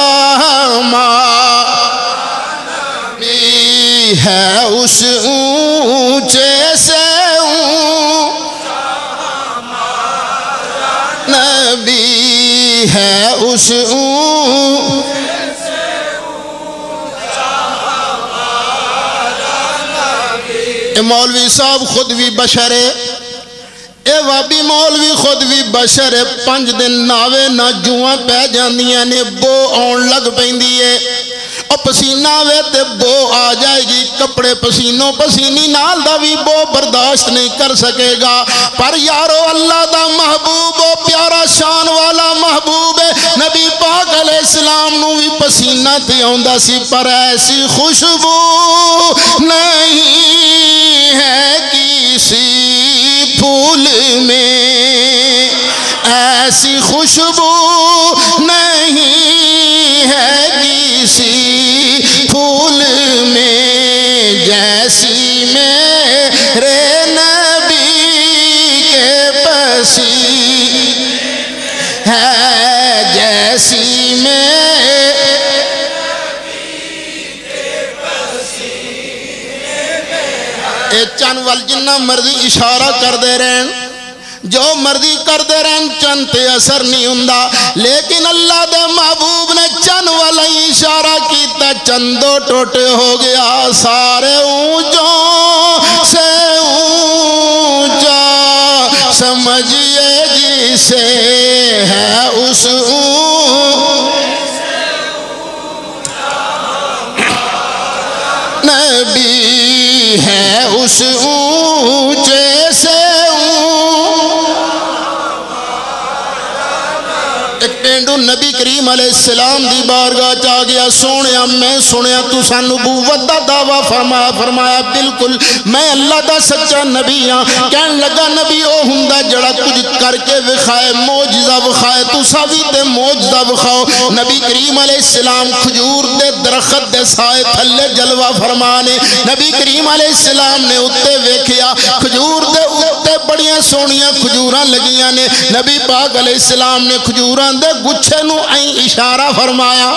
بھی ہے اس اونچے سے نبی ہے اس مولوی صاحب خود بھی بشر ہے اے وابی مولوی خود بھی بشر ہے 5 دن ناوے نہ جوہاں پہ جاندیاں نے بو آن لگ پیندی ہے اور پسینہ وے تے بو آ جائے گی کپڑے پسینوں پسینی نال دا بھی بو برداشت نہیں کر سکے گا پر یارو اللہ دا محبوب و پیارا شان والا محبوب ہے نبی پاک علیہ السلام نو بھی پسینہ تے آندا سی پر ایسی خوشبو نہیں ہے کسی پھول میں ایسی خوشبو نہیں ہے کسی پھول میں جیسی میرے نبی کے پسینے ہے جیسی میرے نبی کے پسینے اے چند وال جنہ مرضی اشارہ کر دے رہن جو مرضی کر دے رہن چند تے اثر نہیں ہوندا لیکن اللہ دے محبوب نے چند والا اشارہ کیتا چندو ٹوٹے ہو گیا سارے اونچوں سے اونچا سمجھئے جسے ہے اس نبی ہے اس اونچے سے پینڈو نبی کریم علیہ السلام دی بارگاہ چاہ گیا سونیا میں سنیا تو سان نبوت دا دعویٰ فرمایا بالکل میں اللہ دا سچا نبی ہاں کہن لگا نبی او ہندہ جڑا کچھ کر کے وخائے موجزہ وخائے تو ساوی تے موجزہ وخاؤ نبی کریم علیہ السلام کھجور دے درخت دے سائے تھلے جلوہ فرمانے نبی کریم علیہ السلام نے اتے ویکھیا کھجور دے اتے بڑیاں سونیاں کھجوراں لگیاں نے نبی پاک علیہ السلام نے کھجوراں دے گچھے نو این اشارہ فرمایا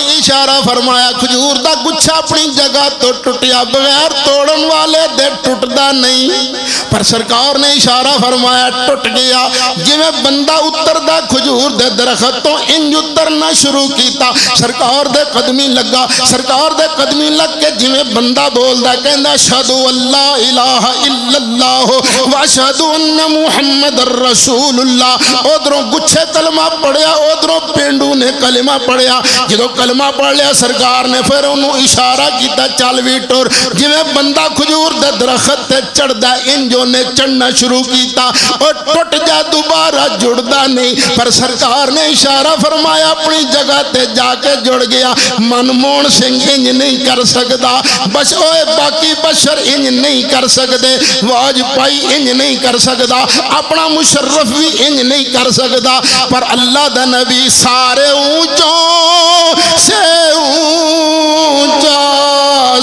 اشارہ فرمایا کھجور دا گچھا اپنی جگہ تو ٹوٹیا بغیر توڑن والے دے ٹوٹدا نہیں پر سرکار نے اشارہ فرمایا ٹوٹ گیا جی میں بندہ اتر دا کھجور دے درخت تو انج اترنا شروع کیتا سرکار دے قدمی لگا سرکار دے قدمی لگ کے جی میں بندہ بول دا کہندا اشہدو اللہ الہ الا اللہ واشہدو ان محمد الرسول اللہ ادھروں گچھے کلمہ پڑھیا ادھروں پینڈو نے کلمہ پڑھیا جدو کلمہ پڑھ لیا سرکار نے پھر انہوں اشارہ کیتا چل ویٹور جی میں بندہ کھجور دے درخت تے چڑھ دا انجوں نے چڑھنا شروع کیتا اور ٹوٹ جا دوبارہ جڑ دا نہیں پر سرکار نے اشارہ فرمایا اپنی جگہ تے جا کے جڑ گیا منمون سنگھ انج نہیں کر سکدا بس اوے باقی بشر انج نہیں کر سکدے واج پائی انج نہیں کر سکدا اپنا مشرف بھی انج نہیں کر سکدا پر اللہ دا نبی سارے اونچوں سے اونچا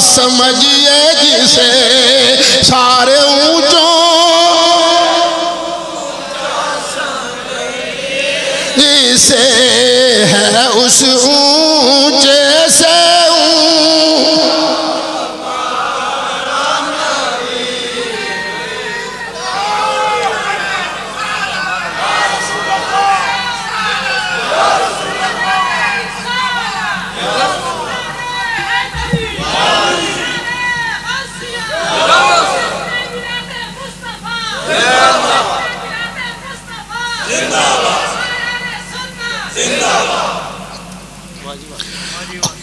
سمجھئے جسے سارے اونچوں جسے ہے اس اونچے سے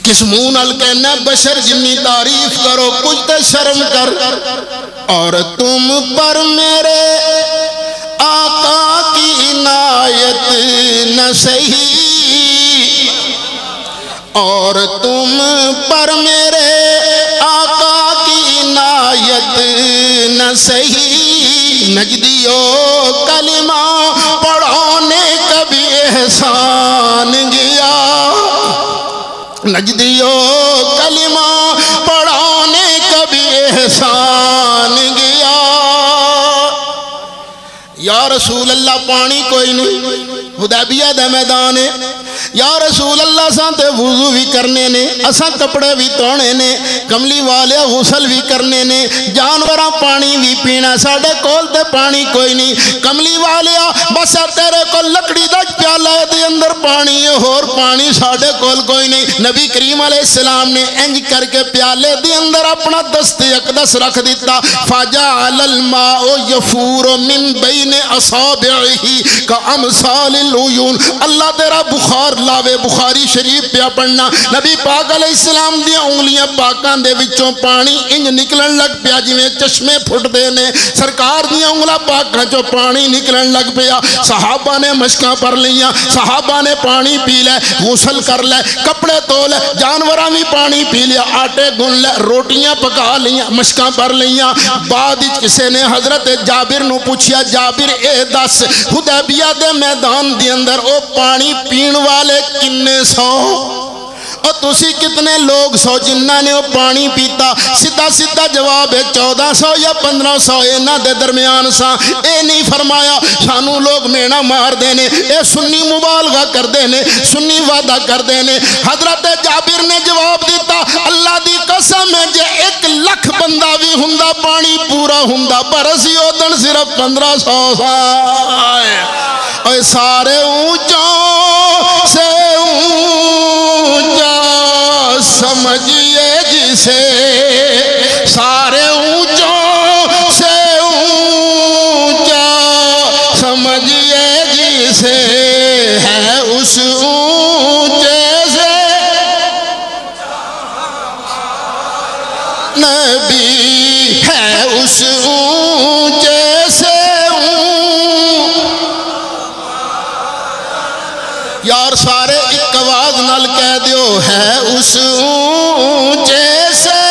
کس منہ نال کہنا بشر جنی تعریف کرو کچھ تے شرم کر اور تم پر میرے آقا کی عنایت نہ سہی اور تم پر میرے آقا کی عنایت نہ سہی نجدیو کلمہ پڑھونے کبھی احسان گیا نجدیو کلمہ پڑھونے کبھی احسان گیا یا رسول اللہ پانی کوئی نہیں حدیبیہ دے میدان ہے یا رسول اللہ سانتے وضو بھی کرنے نے اساں کپڑے بھی توڑنے نے کملی والے غسل بھی کرنے نے جانوراں پانی بھی پینا ساڑھے کول تے پانی کوئی نہیں کملی والے بس تیرے کو لکڑی دا پیالہ دے اندر پانی ہے اور پانی ساڑھے کول کوئی نہیں نبی کریم علیہ السلام نے انج کر کے پیالے دے اندر اپنا دست اقدس رکھ دیتا فَجَعَلَ الْمَاءُ يَفُورُ مِن بَيْنِ أَصَابِعِهِ كَأَمْثَالِ الْعُيُونِ اللہ تیرا بخار لاوے بخاری شریف پیا پڑھنا نبی پاک علیہ السلام دیا انگلیاں پاکان دے وچوں پانی انج نکلن لگ پیا جویں چشمے پھٹ دے نے سرکار دیا انگلا پاکان جو پانی نکلن لگ پیا صحابہ نے مشکاں پر لیاں صحابہ نے پانی پی لے غسل کر لے کپڑے تو لے جانوراں بھی پانی پی لیا آٹے گن لے روٹیاں پکا لیاں مشکاں پر لیاں بعد کسے نے حضرت جابر نو پوچھیا جابر اے دس حدیبیہ دے میدان دے اندر او پانی پین والے کنے سو اور تسی کتنے لوگ سو جنہ نے وہ پانی پیتا سیدھا سیدھا جواب ہے 1400 یا 1500 اینا دے درمیان سا اے نہیں فرمایا سانو لوگ مینا مار دینے اے سنی مبالغہ کر دینے سنی وعدہ کر دینے حضرت جابر نے جواب دیتا اللہ دی قسم ہے جے 1 لکھ بندہ بھی ہندہ پانی پورا ہندہ برسی اودن صرف 1500 سا اے سارے اونچوں سے اونچا سمجھئے جسے سارے اونچوں سے اونچا سمجھئے جسے ہے اس اونچے سے نبی ہے اس اونچے سے یار سارے ایک آواز نال کہہ دیو ہے اس اونچے سے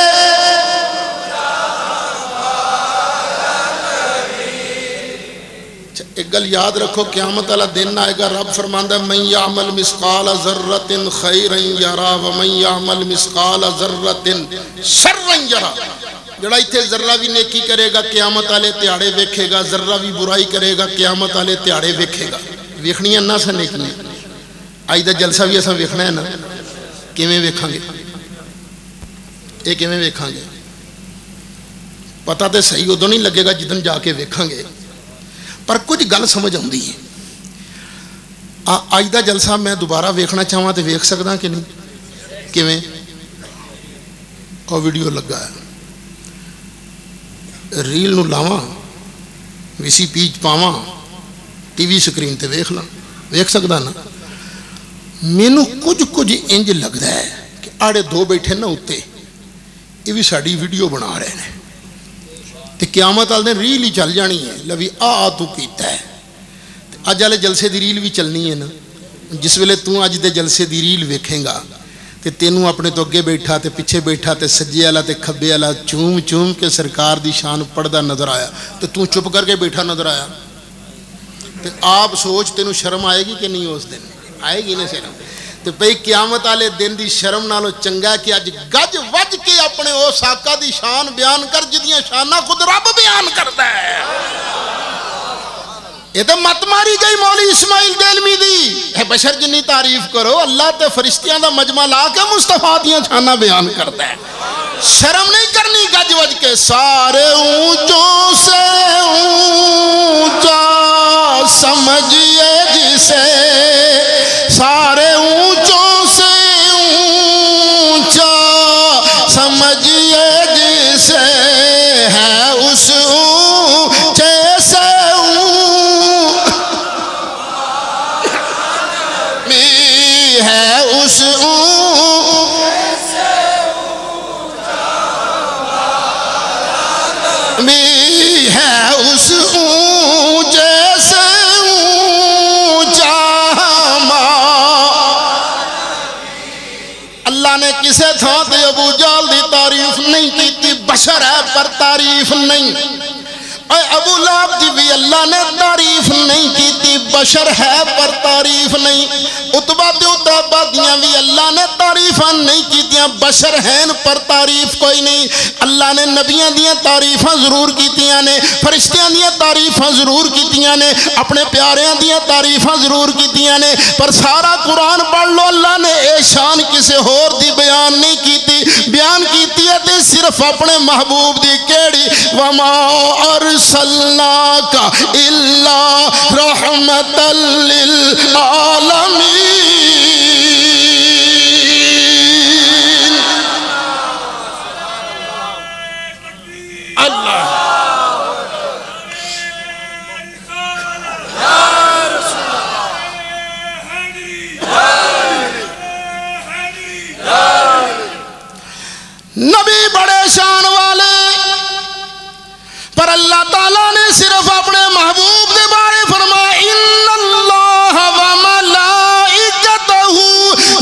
ایک گل یاد رکھو قیامت والا دن آئے گا رب فرماندا ہے من یعمل مثقال ذرۃ خیرا یرا ومن یعمل مثقال ذرۃ شرا یرا جڑا ایتھے ذرہ بھی نیکی کرے گا قیامت والے تہاڑے ویکھے گا ذرہ بھی برائی کرے گا قیامت والے تہاڑے ویکھے گا ویکھنیاں نہ سن نیکیاں آج دا جلسہ بھی ایسا ویکھنا ہے نا کیویں ویکھاں گے یہ کیویں ویکھاں گے پتہ تے صحیح ادوں نہیں لگے گا جدن جا کے ویکھاں گے پر کچھ گل سمجھ آندی ہے آج دا جلسہ میں دوبارہ ویکھنا چاہواں تے ویکھ سکدا کہ نہیں کیویں اور ویڈیو لگا ہے ریل نو لاواں وی سی پیچ پاواں ٹی وی سکرین تے ویکھ لاں ویکھ سکدا نا مینوں کچھ انج لگدا ہے کہ آڑے 2 بیٹھے نا اتے یہ بھی ساڑی ویڈیو بنا رہے ہیں تے قیامت والے دن ریل ہی چل جانی ہے لوی تو کیتا ہے اج والے جلسے دی ریل بھی چلنی ہے نا جس ویلے تو اج دے جلسے دی ریل ویکھیں گا تے تینوں اپنے تو اگے بیٹھا تے پیچھے بیٹھا تے سجے والا تے کھبے والا چوم چوم کے سرکار دی شان پڑھدا نظر آیا تے تو چپ کر کے بیٹھا نظر آیا تے آپ سوچ تینوں شرم آئے گی کہ نہیں اس دن آئے گی نا شرم تو بھئی قیامت والے دن دی شرم نالو چنگا کہ اج گج وج کے اپنے اس آقا دی شان بیان کر جدیاں شانہ خود رب بیان کرتا ہے یہ تو مت ماری گئی مولی اسماعیل دیلمی دی ہے بشر جنی تعریف کرو اللہ تے فرشتیاں دا مجمع لا کے مصطفیٰ دیاں شانہ بیان کرتا ہے شرم نہیں کرنی گج وج کے سارے اونچوں سے اونچا سمجھئے جسے سارے اونچوں سے اونچا سمجھئے جسے ہے اس اونچے سے ہے اس اونچے اللہ نے کسے تھا تے ابو جہل دی تعریف نہیں کی، بشر ہے پر تعریف نہیں۔ اے ابو لہب دی بھی اللہ نے تعریف نہیں کی، بشر ہے پر تعریف نہیں۔ عتبہ تے عتبہ دیاں بھی اللہ نے تعریفاں نہیں کیتیاں، بشر ہیں پر تعریف کوئی نہیں۔ اللہ نے نبیاں دیاں تعریفاں ضرور کیتیاں نے، فرشتیاں دیاں تعریفاں ضرور کیتیاں نے، اپنے پیاریاں دیاں تعریفاں ضرور کیتیاں نے، پر سارا قرآن پڑھ لو اللہ نے اے شان کسے اور دی بیان نہیں کیتی، بیان کیتی ہے تے صرف اپنے محبوب دی کیڑی وما ارسلناک الا رحمتا للعالمین۔ اللہ نبی بڑے شان والے، پر اللہ تعالیٰ نے صرف اپنے محبوب کے بارے فرمایا ان اللہ وملائکتہ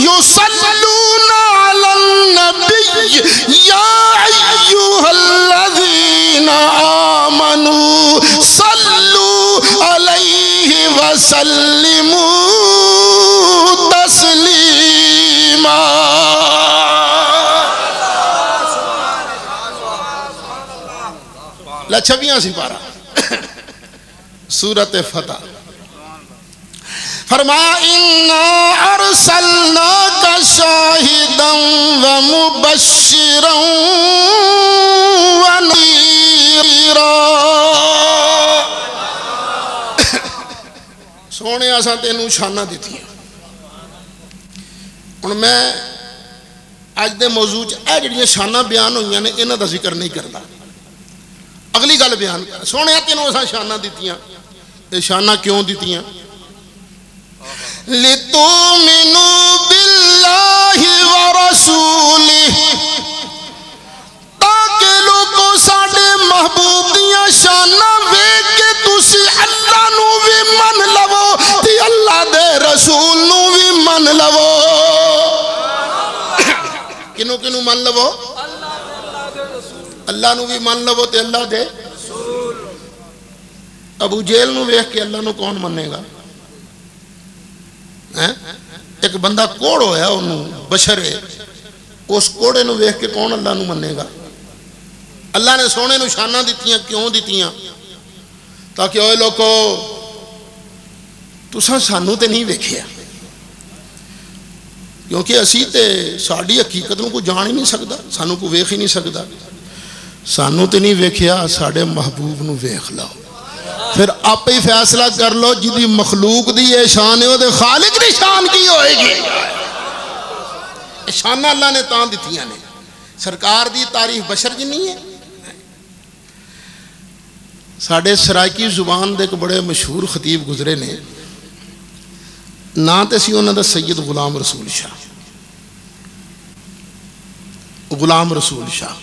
یصلون علی النبی یا ایھا الذین آمنوا صلوا علیہ وسلموا تسلیما۔ چھویاں سپارہ سورۃ فتح فرمایا اِنَّا أَرْسَلْنَاكَ شَاهِدًا وَمُبَشِّرًا وَنَذِيرًا۔ سونے آساں تینوں شانہ دیتی ہیں۔ اور میں آج دے موضوع اے جڑیاں شانہ بیان ہوئیاں نے انہاں دا ذکر نہیں کرتا، اگلی گل بیان کر۔ سونے تینوں اساں شانہ دیتیاں، یہ شانہ کیوں دیتیاں؟ لِتُؤْمِنُوا بِاللَّهِ وَرَسُولِهِ، تاکہ لوگوں ساڑے محبوب دیاں شانہ ویکھ کے تسی اللہ نو بھی من لو تے اللہ دے رسول نو بھی من لو۔ کنوں کنوں من لو؟ اللہ نو بھی من لو تے اللہ دے۔ ابو جہل نو ویکھ کے اللہ نو کون منے گا؟ ایک بندہ کوڑ ہویا انہوں بشر ہے، اس کوڑے نو ویکھ کے کون اللہ نو منے گا؟ اللہ نے سونے نو شانہ دیتیاں کیوں دیتیاں؟ تاکہ اوے لوگو تساں سانو تے نہیں ویکھیا، کیونکہ اسی تے ساڑی حقیقت نو کو جان ہی نہیں سکتا، سانو کو ویکھ ہی نہیں سکتا۔ سانو تے نہیں ویکھیا، ساڑے محبوب نو ویکھ لاؤ، پھر آپ ہی فیصلہ کر لو جدی مخلوق دی یہ شان ہے وہ دے خالق دی شان کی ہوئے گی۔ شانہ اللہ نے تاں دیتیاں نے، سرکار دی تعریف بشر جی نہیں ہے۔ ساڑے سرائکی زبان دے ایک بڑے مشہور خطیب گزرے نے، نا تے سی انہوں دا سید غلام رسول شاہ، غلام رسول شاہ،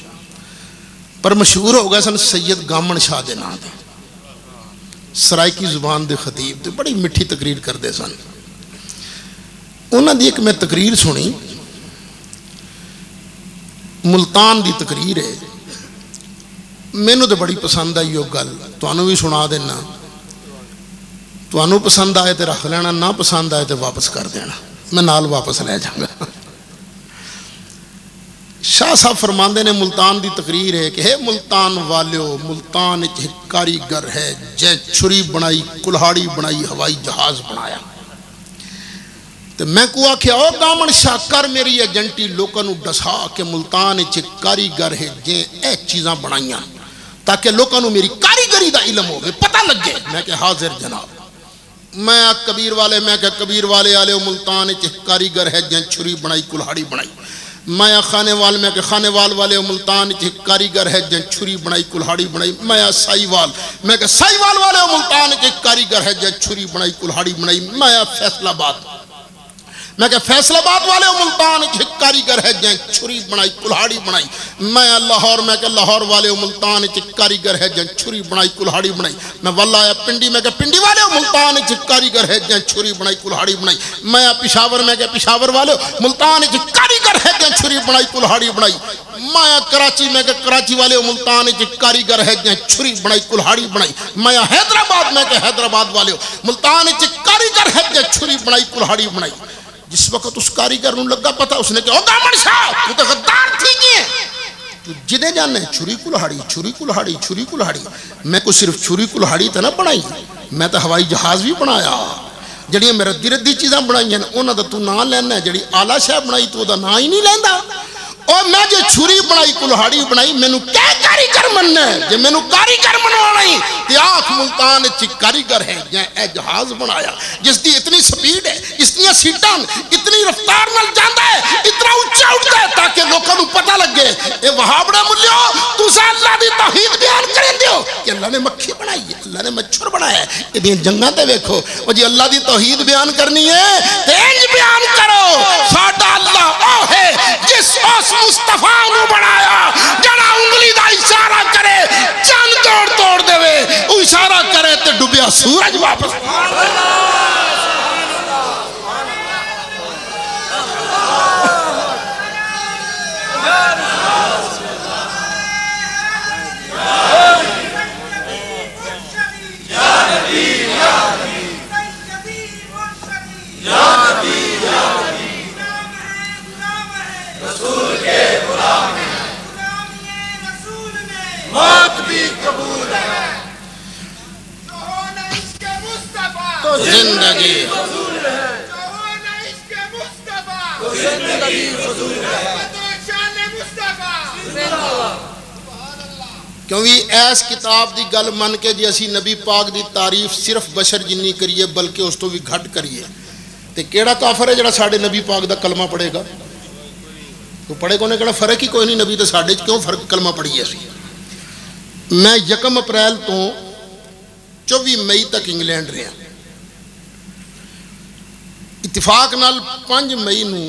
پر مشہور ہو گئے سن سید گامن شاہ دے نا دے، سرائکی زبان دے خطیب دے بڑی مٹھی تقریر کر دے سن۔ انہوں دی ایک میں تقریر سنی، ملتان دی تقریر ہے، میں نے تو بڑی پسند آئی وہ گل، تو انہوں بھی سنا دینا، تو انہوں پسند آئے تے رکھ لینا، نہ پسند آئے تے واپس کر دینا، میں نال واپس لے جاؤں گا۔ شاہ صاحب فرماندے نے ملتان دی تقریر ہے کہ ہے ملتان والیو، ملتان ایک کاریگر ہے جے چھری بنائی کلہاڑی بنائی ہوائی جہاز بنایا۔ تو میں کو آکھیا او گامن شاہ کر میری ایجنٹی لوکاں نو دسا کہ ملتان ایک کاریگر ہے جے اے چیزاں بنائیاں تاکہ لوکاں نو میری کاریگری دا علم ہوگے پتہ لگے۔ میں کہ حاضر جناب۔ میں کبیر والے، میں کہ کبیر والے آلے ملتان ایک کاریگر ہے جے چھری بنائی کلہاڑی بنائی۔ میں خانے وال، میں کہ خانے وال والے ملتان ایک کاریگر ہے جن چھری بنائی کلہاڑی بنائی۔ میں سائی وال، میں کہ سائی وال والے ملتان ایک کاریگر ہے جن چھری بنائی کلہاڑی بنائی۔ میں فیصلہ بات، میں کہ فیصل آباد والے ملتان ایک کاریگر ہے جائیں چھری بنائی کلہاڑی بنائی میں لاہور میں کہ لاہور والے ملتان ایک کاریگر ہے جائیں چھری بنائی کلہاڑی بنائی میں واللہ آیا پنڈی میں کہ پنڈی والے ملتان ایک کاریگر ہے جائیں چھری بنائی کلہاڑی بنائی میں پشاور میں کہ پشاور والے ملتان ایک کاریگر ہے جائیں چھری بنائی کلہاڑی بنائی میں کراچی میں کہ کراچی والے ملتان ایک کاریگر ہے جائیں چھری بنائی کلہاڑی بنائی میں حیدرآباد میں کہ حیدرآباد والے ملتان ایک کاریگر ہے جائیں چھری بنائی کلہاڑی بنائی جس وقت اس کاریگر نوں لگا پتا اس نے کہا دامن شاہ تو تے غدار تھی گئے تو جدے جانے چھری کلہاڑی چھری کلہاڑی چھری کلہاڑی میں کو صرف چھری کلہاڑی تے نہ بنائی میں تے ہوائی جہاز بھی بنایا جڑیاں میں ردی ردی چیزاں بنائی ہیں انہاں دا تو نام لینا ہے جڑی آلہ شاہ بنائی تو دا نام ہی نہیں لیندا اور میں جو چھری بنائی کلہاڑی بنائی میں نو کیا کاریگر مننا ہے جے میں نو کاریگر منوانا ہی تے آنکھ ملتان چی کاریگر ہے جہاں اے جہاز بنایا جس دی اتنی سپیڈ ہے اتنی سیٹان اتنی رفتار نل جاندہ ہے اتنا اچھا اٹھتا ہے تاکہ لوگوں نو پتہ لگ گئے اے وہابڑا ملیو تو سے اللہ دی توحید بیان کریں دیو کہ اللہ نے مکھی بنائی ہے اللہ نے مچھر بنایا ہے یہ دین جنگاں تے ویکھو وہ جی اللہ دی توحید بیان کرنی ہے تینج بیان کرو ساڑھا اللہ او ہے جس اس مصطفیٰ نو بنایا جڑا انگلی دا اشارہ کرے چند توڑ توڑ دے وے وہ اشارہ کرے تے ڈوبیا سورج واپس زندگی کیونکہ ایس کتاب دی گل من کے جی اسی نبی پاک دی تعریف صرف بشر جنی کریے بلکہ اس تو بھی گھٹ کریے تے کیڑا کافر ہے جڑا ساڑھے نبی پاک دا کلمہ پڑھے گا تو پڑھے کونے کہنا فرق ہی کوئی نہیں نبی تے ساڑھے کیوں فرق کلمہ پڑھی ہے سی میں 1 اپریل تو 24 مئی تک انگلینڈ رہا اتفاق نال 5 مئی نو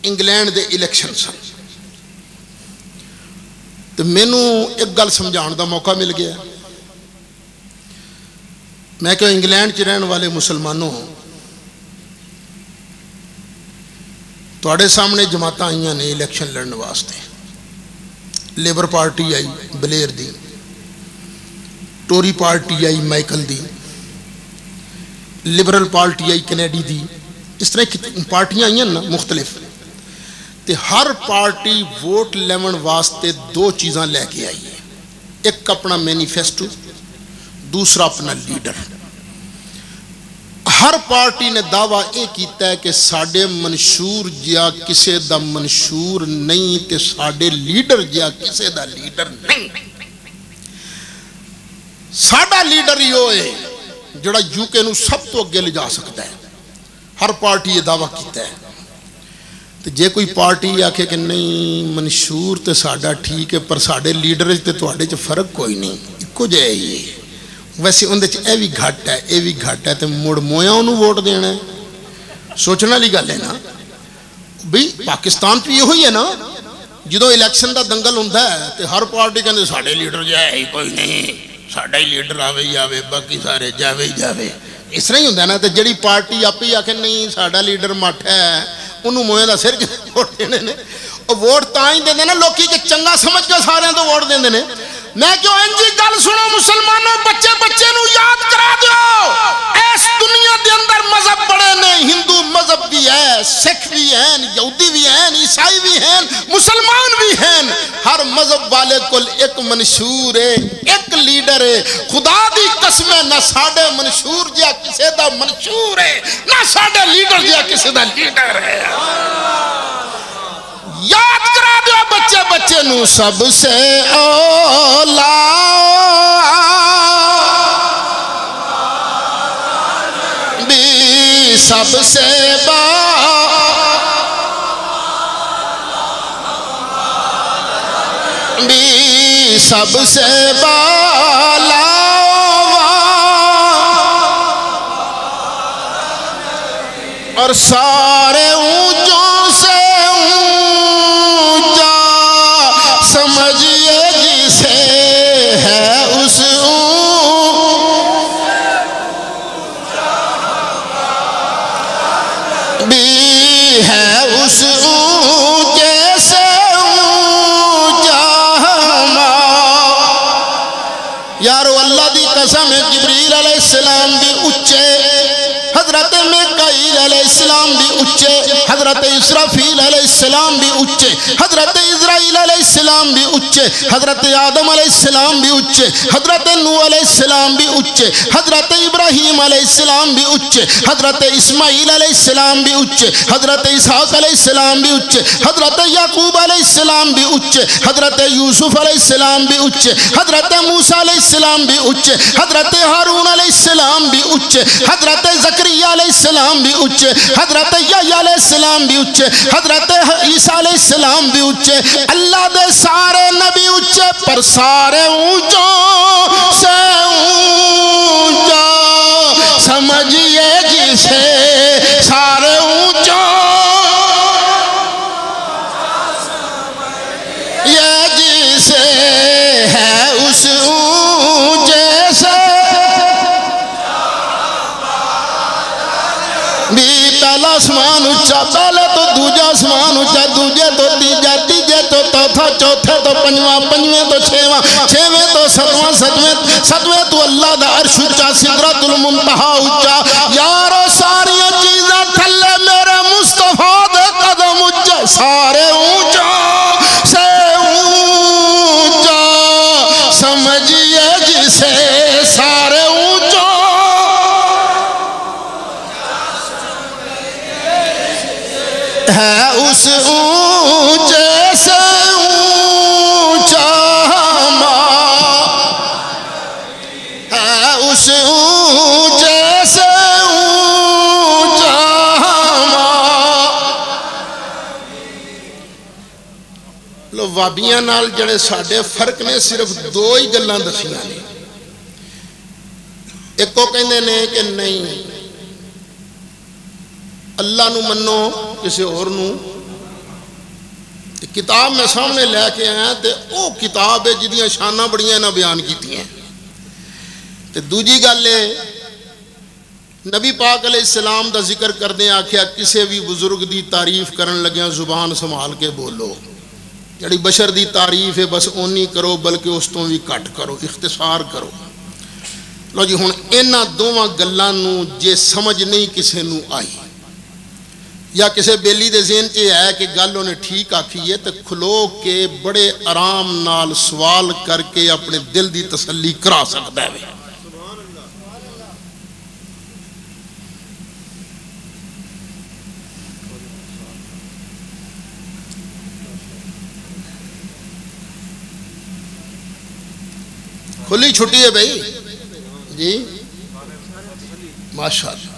انگلینڈ دے الیکشن سن تو میں نو ایک گل سمجھان دا موقع مل گیا میں کہ انگلینڈ چ رہن والے مسلمانوں توڑے سامنے جماعتاں آئیاں نے الیکشن لڑنے واسطے لیبر پارٹی آئی بلیر دی ٹوری پارٹی آئی مائیکل دی لبرل پارٹی آئی کینیڈی دی اس طرح کی پارٹیاں آئیں نا مختلف تے ہر پارٹی ووٹ لیون واسطے 2 چیزاں لے کے آئی ہے ایک اپنا مینیفیسٹو دوسرا اپنا لیڈر ہر پارٹی نے دعویٰ یہ کیتا ہے کہ ساڑے منشور جیا کسے دا منشور نہیں تے ساڑے لیڈر جیا کسے دا لیڈر نہیں ساڑا لیڈر ہی ہوئے جڑا یوکے نو سب تو اگے لے جا سکتا ہے ہر پارٹی یہ دعویٰ کیتا ہے تو جے کوئی پارٹی آکھے کہ نہیں منشور تے ساڑا ٹھیک ہے پر ساڑے لیڈر تے تو آڑے چے فرق کوئی نہیں اکو جائے ہی ویسے اندھے چے اے بھی گھٹ ہے تے مڑ مویا انہوں ووٹ دینا ہے سوچنا لی گا لینا بھی پاکستان پہ یہ ہوئی ہے نا جدو الیکشن دا دنگل ہوندہ ہے تے ہر پارٹی کہنے ساڑے لیڈر جائے ہی کوئی نہیں ساڑا ہی لیڈر آوے ہی آوے باقی سارے جاوے ہی جاوے اس طرح ہی ہوندہ ہے نا تے جڑی پارٹی آپ ہی آکھیں نہیں ساڑا لیڈر مٹ ہے انہوں مویا دا سر کے ووٹ دینے نے اور ووٹ تائیں دینے نا لوکی کے چنگا سمجھ کے سارے ہیں تو ووٹ دینے نے میں کیوں انجی گل سنو مسلمانوں بچے نو یاد کرا دیو ایس دنیا دے اندر مذہب بڑے نے ہندو مذہب بھی ہے سکھ بھی ہیں یہودی بھی ہیں عیسائی بھی ہیں مسلمان بھی ہیں ہر مذہب والے کل ایک منشور ہے ایک لیڈر ہے خدا دی قسم ہے نہ ساڑے منشور جیا کسے دا منشور ہے نہ ساڑے لیڈر جیا کسے دا لیڈر ہے یاد کرا دیا بچے نو سب سے اولا بھی سب سے بھی سب سے بالا اور سارے اونچوں سے اونچا سمجھیے جسے ہے اس بھی ہے اس اونچے سے اونچا یارو اللہ دی قسم ہے جبریل علیہ السلام بھی اچھے حضرت میکائیل علیہ السلام بھی اچھے حضرت اسرافیل علیہ السلام بھی اچھے حضرت اسرائیل علیہ السلام بھی اچھے حضرت آدم علیہ السلام بھی اچھے حضرت نوح علیہ السلام بھی اچھے حضرت ابراہیم علیہ السلام بھی اچھے حضرت اسماعیل علیہ السلام بھی اچھے حضرت اسحاق علیہ السلام بھی اچھے حضرت یعقوب علیہ السلام بھی اچھے حضرت یوسف علیہ السلام بھی اچھے حضرت موسیٰ علیہ السلام بھی اچھے حضرت ہارون علیہ السلام بھی اچھے حضرت زکریا علیہ السلام بھی اچھے حضرت یحییٰ علیہ السلام بھی اچھے حضرت عیسیٰ علیہ السلام بھی اچھے اللہ دے سارے نبی اچھے پر سارے اونچوں سے اونچا سمجھیے جسے سارے اونچوں یہ جسے ہے اس اونچے سے بھی پہلا آسمان اچھا پہلے تو دوجا آسمان اچھا دوجے تو تیجا تیجے تو چوتھا چوتھے تو پنجواں پنجویں تو چھواں چھویں تو ستواں ستویں تو اللہ دا عرش اچھا سدرۃ المنتہا اچھا یارو ساری چیزیں تھلے میرے مصطفیٰ دے قدم اچھا سارے اونچا سے اونچا سمجھیے جسے سارے اونچا ہے اس اونچے سے اونچا ہے اس اونچے سے اونچا لو وابیاں نال جڑے ساڑھے فرق نے صرف دو ہی گلاں دسیاں نے ایک کو کہنے نے کہ نہیں اللہ نو منو کسی اور نو کتاب میں سامنے لے کے آیا تے او کتاب ہے جدیاں شانہ بڑیاں نہ بیان کیتی ہیں تے دوجی گل ہے نبی پاک علیہ السلام دا ذکر کردیں آکھیا کسے بھی بزرگ دی تعریف کرن لگیاں زبان سنبھال کے بولو جڑی بشر دی تعریف ہے بس اونی کرو بلکہ اس تو بھی کٹ کرو اختصار کرو لو جی ہن انہاں دوواں گلاں نو جے سمجھ نہیں کسے نو آئی یا کسے بیلی دے ذہن چے ہے کہ گل انہیں ٹھیک آکھی ہے تو کھلو کے بڑے آرام نال سوال کر کے اپنے دل دی تسلی کرا سکتا ہے کھلی چھٹی ہے بھائی جی ماشاءاللہ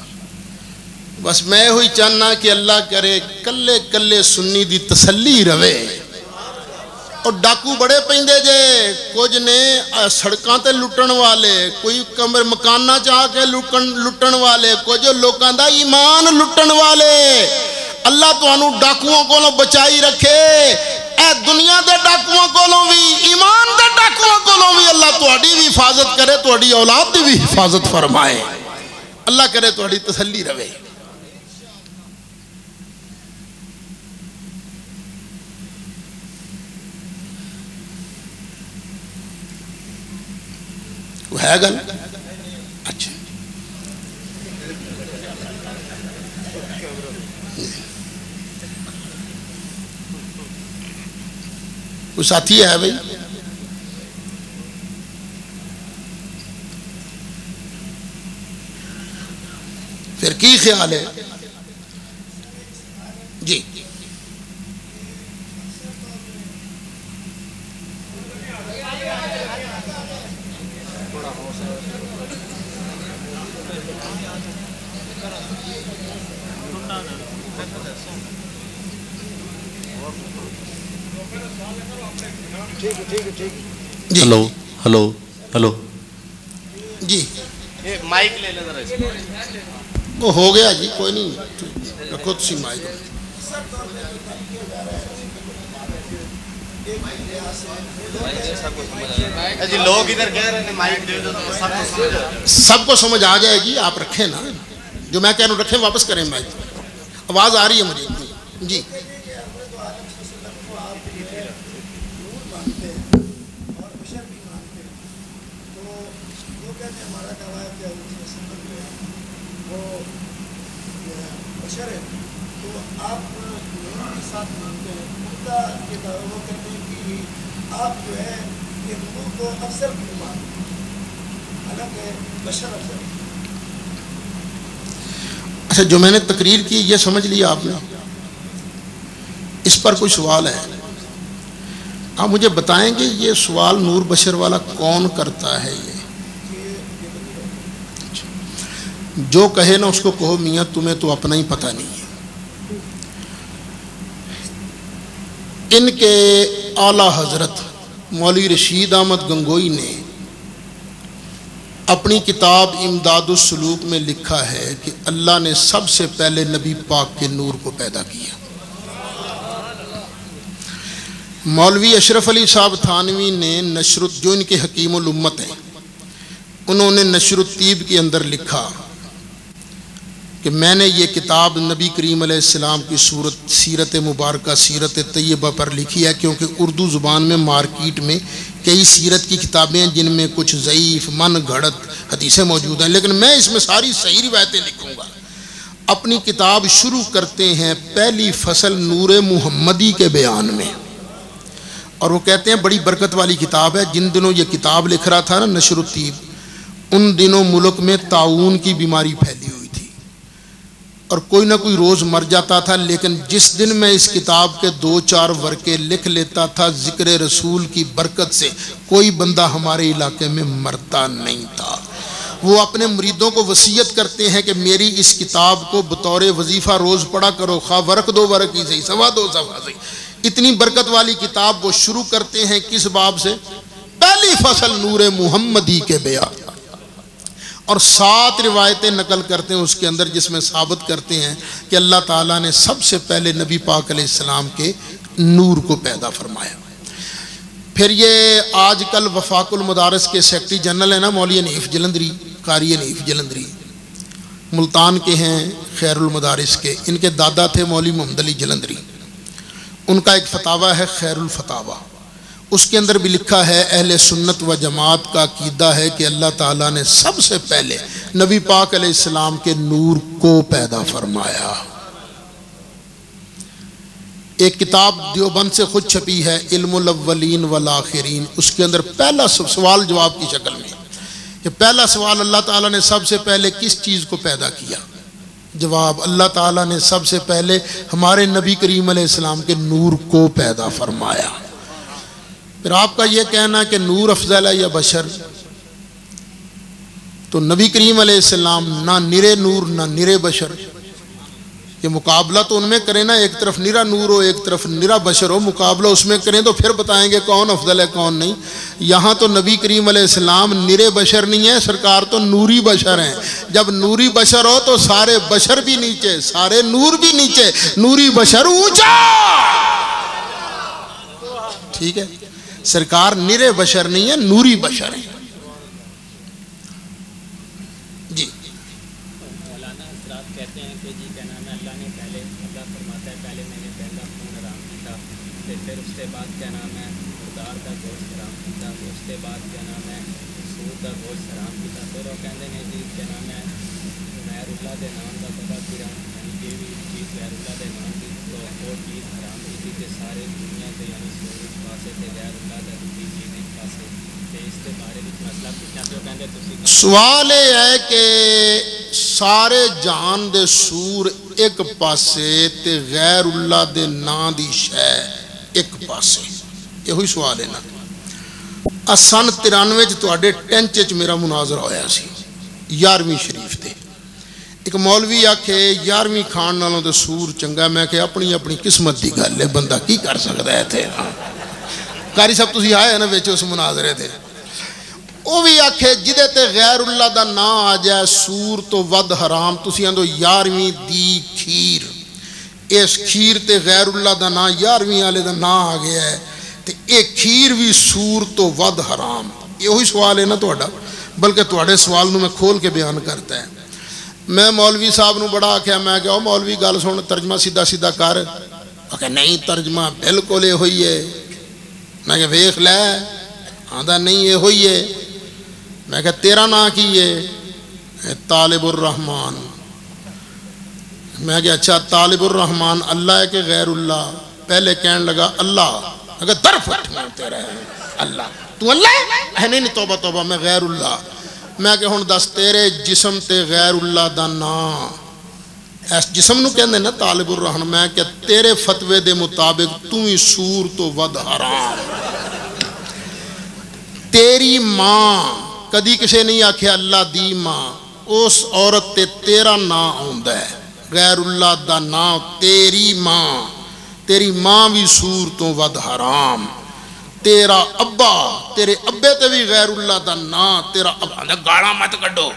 بس میں ہوئی چاہنا کہ اللہ کرے کلے کلے سنی دی تسلی روے اور ڈاکو بڑے پہندے جے کچھ نے سڑکاں تے لٹن والے کوئی کمر مکانہ چاہ کے لٹن والے کچھ لوکاں دا ایمان لٹن والے اللہ تو انہوں ڈاکووں کو بچائی رکھے اے دنیا دے ڈاکووں کو بھی ایمان دے ڈاکووں کو بھی اللہ تو اڈی بھی حفاظت کرے تو اڈی اولاد دی بھی حفاظت فرمائے اللہ کرے تو اڈی تسلی روے وہ ہے گل اچھا کوئی ساتھی ہے بھائی پھر کی خیال ہے جی ہلو ہلو ہلو جی مائک لے لے ذرا وہ ہو گیا جی کوئی نہیں رکھو تسی مائک جی لوگ ادھر کہہ رہے ہیں مائک دے دو تو سب کو سمجھ آ جائے گی. آپ رکھیں نا جو میں کہہ رہا ہوں رکھیں واپس کریں مائک آواز آ رہی ہے مجھے جی آپ جو ہے یہ نور کو افضل کیوں مانتے ہیں حالانکہ بشر افضل. اچھا جو میں نے تقریر کی یہ سمجھ لیا آپ نے اس پر کوئی سوال ہے آپ مجھے بتائیں گے یہ سوال نور بشر والا کون کرتا ہے یہ جو کہے نا اس کو کہو میاں تمہیں تو اپنا ہی پتہ نہیں ہے. ان کے اعلیٰ حضرت مولوی رشید احمد گنگوئی نے اپنی کتاب امداد السلوک میں لکھا ہے کہ اللہ نے سب سے پہلے نبی پاک کے نور کو پیدا کیا. مولوی اشرف علی صاحب تھانوی نے جو ان کے حکیم الامت ہیں انہوں نے نشر الطیب کے اندر لکھا کہ میں نے یہ کتاب نبی کریم علیہ السلام کی سیرت مبارکہ سیرت طیبہ پر لکھی ہے کیونکہ اردو زبان میں مارکیٹ میں کئی سیرت کی کتابیں ہیں جن میں کچھ ضعیف من گھڑت حدیثیں موجود ہیں لیکن میں اس میں ساری صحیح روایتیں لکھوں گا. اپنی کتاب شروع کرتے ہیں پہلی فصل نور محمدی کے بیان میں اور وہ کہتے ہیں بڑی برکت والی کتاب ہے. جن دنوں یہ کتاب لکھ رہا تھا نا نشر الطیب ان دنوں ملک میں طاعون کی بیماری پھیلی ہوئی تھی اور کوئی نہ کوئی روز مر جاتا تھا لیکن جس دن میں اس کتاب کے 2-4 ورقے لکھ لیتا تھا ذکر رسول کی برکت سے کوئی بندہ ہمارے علاقے میں مرتا نہیں تھا. وہ اپنے مریدوں کو وصیت کرتے ہیں کہ میری اس کتاب کو بطور وظیفہ روز پڑھا کرو خواہ ورق 2 ورق ہی صحیح 2 صفحہ صحیح. اتنی برکت والی کتاب وہ شروع کرتے ہیں کس باب سے پہلی فصل نور محمدی کے بیان اور 7 روایتیں نقل کرتے ہیں اس کے اندر جس میں ثابت کرتے ہیں کہ اللہ تعالیٰ نے سب سے پہلے نبی پاک علیہ السلام کے نور کو پیدا فرمایا. پھر یہ آج کل وفاق المدارس کے سیکرٹری جنرل ہیں نا مولوی حنیف جلندری قاری حنیف جلندری ملتان کے ہیں خیر المدارس کے. ان کے دادا تھے مولوی محمد علی جلندری. ان کا ایک فتاوی ہے خیر الفتاوی اس کے اندر بھی لکھا ہے اہل سنت و جماعت کا عقیدہ ہے کہ اللہ تعالیٰ نے سب سے پہلے نبی پاک علیہ السلام کے نور کو پیدا فرمایا. ایک کتاب دیوبند سے خود چھپی ہے علم الاولین والآخرین اس کے اندر پہلا سوال جواب کی شکل میں کہ پہلا سوال اللہ تعالیٰ نے سب سے پہلے کس چیز کو پیدا کیا. جواب اللہ تعالیٰ نے سب سے پہلے ہمارے نبی کریم علیہ السلام کے نور کو پیدا فرمایا. پھر آپ کا یہ کہنا کہ نور افضل ہے یا بشر تو نبی کریم علیہ السلام نہ نرے نور نہ نرے بشر یہ مقابلہ تو ان میں کریں نا ایک طرف نرا نور ہو ایک طرف نرا بشر ہو مقابلہ اس میں کریں تو پھر بتائیں گے کون افضل ہے کون نہیں. یہاں تو نبی کریم علیہ السلام نرے بشر نہیں ہے سرکار تو نوری بشر ہیں. جب نوری بشر ہو تو سارے بشر بھی نیچے سارے نور بھی نیچے نوری بشر اونچا. ٹھیک ہے سرکار نرے بشر نہیں ہے نوری بشر ہیں. جی مولانا حضرات کہتے ہیں کہ جی کیا نام ہے اللہ نے پہلے اللہ فرماتا ہے پہلے میں نے پہلا خون حرام کیا پھر اس کے بعد کیا نام ہے مردار کا گوشت حرام کیا اس کے بعد کیا نام ہے سود کا گوشت حرام کیا. پھر وہ کہتے ہیں جی کیا نام ہے غیر اللہ کے نام کا پتا پھر یعنی کہ بھی چیز غیر اللہ کے نام کی تو وہ چیز حرام کی تھی کہ سارے دنیا کے یعنی سورج پاسے تھے غیر اللہ کا دوسری چیزیں پاسے تھے. اس کے بارے میں مسئلہ پوچھنا تو کہتے ہیں سوال یہ ہے کہ سارے جہان دے سور ایک پاسے تے غیر اللہ دے نا دی شے ایک پاسے یہ ہوئی سوال ہے نا. سن 93 تواڈے ٹینچ وچ میرا مناظرہ ہویا سی 11ویں شریف تے. ایک مولوی آکھے 11ویں کھان نالوں تے سور چنگا. میں کہ اپنی اپنی قسمت دی گل ہے بندہ کی کر سکدا ہے تے. قاری صاحب تسی آئے نا وچ اس مناظرے تے وہ بھی آکھے جدے تے غیر اللہ دا نا آ جائے سور تو ود حرام تسی آندو 11ویں دی کھیر اس کھیر تے غیر اللہ دا نا 11ویں والے دا نا آ گیا ہے تے اے کھیر بھی سور تو ود حرام. یہی سوال ہے نا تہاڈا، بلکہ تہاڈے سوال نو میں کھول کے بیان کرتا ہے. میں مولوی صاحب نو بڑا آکھیا، میں کہ او مولوی گل سن، ترجمہ سیدھا سیدھا کر. کہ نہیں ترجمہ بالکل یہ ہوئی ہے. میں کہ ویکھ لے، آندا نہیں یہ ہوئی ہے. میں کہ تیرا نا کی ہے؟ طالب الرحمن. میں کہ اچھا طالب الرحمن اللہ ہے کہ غیر اللہ؟ پہلے کہنے لگا اللہ. اگر درفٹ میں تیرا ہے اللہ، تو اللہ ہے؟ نہیں توبہ توبہ، میں غیر اللہ. میں کہ ہن دس تیرے جسم تے غیر اللہ دا نا اس جسم نو کہندے نا طالب الرحمن. میں کہ تیرے فتوے دے مطابق تو ہی سور تو ود حرام. تیری ماں کدی کسے نہیں آکھیا اللہ دی ماں، اس عورت تے تیرا نا آندا ہے، غیر اللہ دا نا تیری ماں. تیری ماں بھی سور تو ود حرام. تیرا ابا، تیرے ابے تے بھی غیر اللہ دا نا تیرا ابا. گاڑا مت کڈو.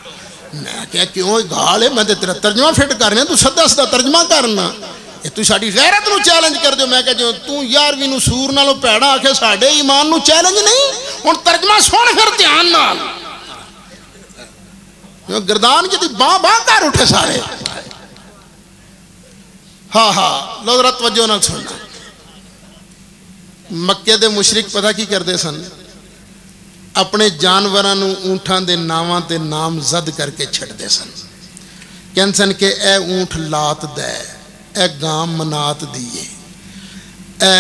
میں کہا کیوں گال ہے؟ میں تیرا ترجمہ فٹ کرنا، تو سدا سدا ترجمہ کرنا. تو ساری غیرت نو چیلنج کر دیو. میں کہا جو تو 11ویں نو سور نالو پیڑا آکھے ساڈے ایمان نو چیلنج نہیں. ہن ترجمہ سن پھر دھیان نال. گردان کی باں باں کر اٹھے سارے. ہاں ہاں لو ذرا توجہ نال سننا. مکے دے مشرک پتہ کی کردے سن؟ اپنے جانوراں نو اونٹاں دے ناواں تے نام زد کر کے چھڑدے سن. کہندے سن کہ اے اونٹ لات دے، اے گاں منات دیے، اے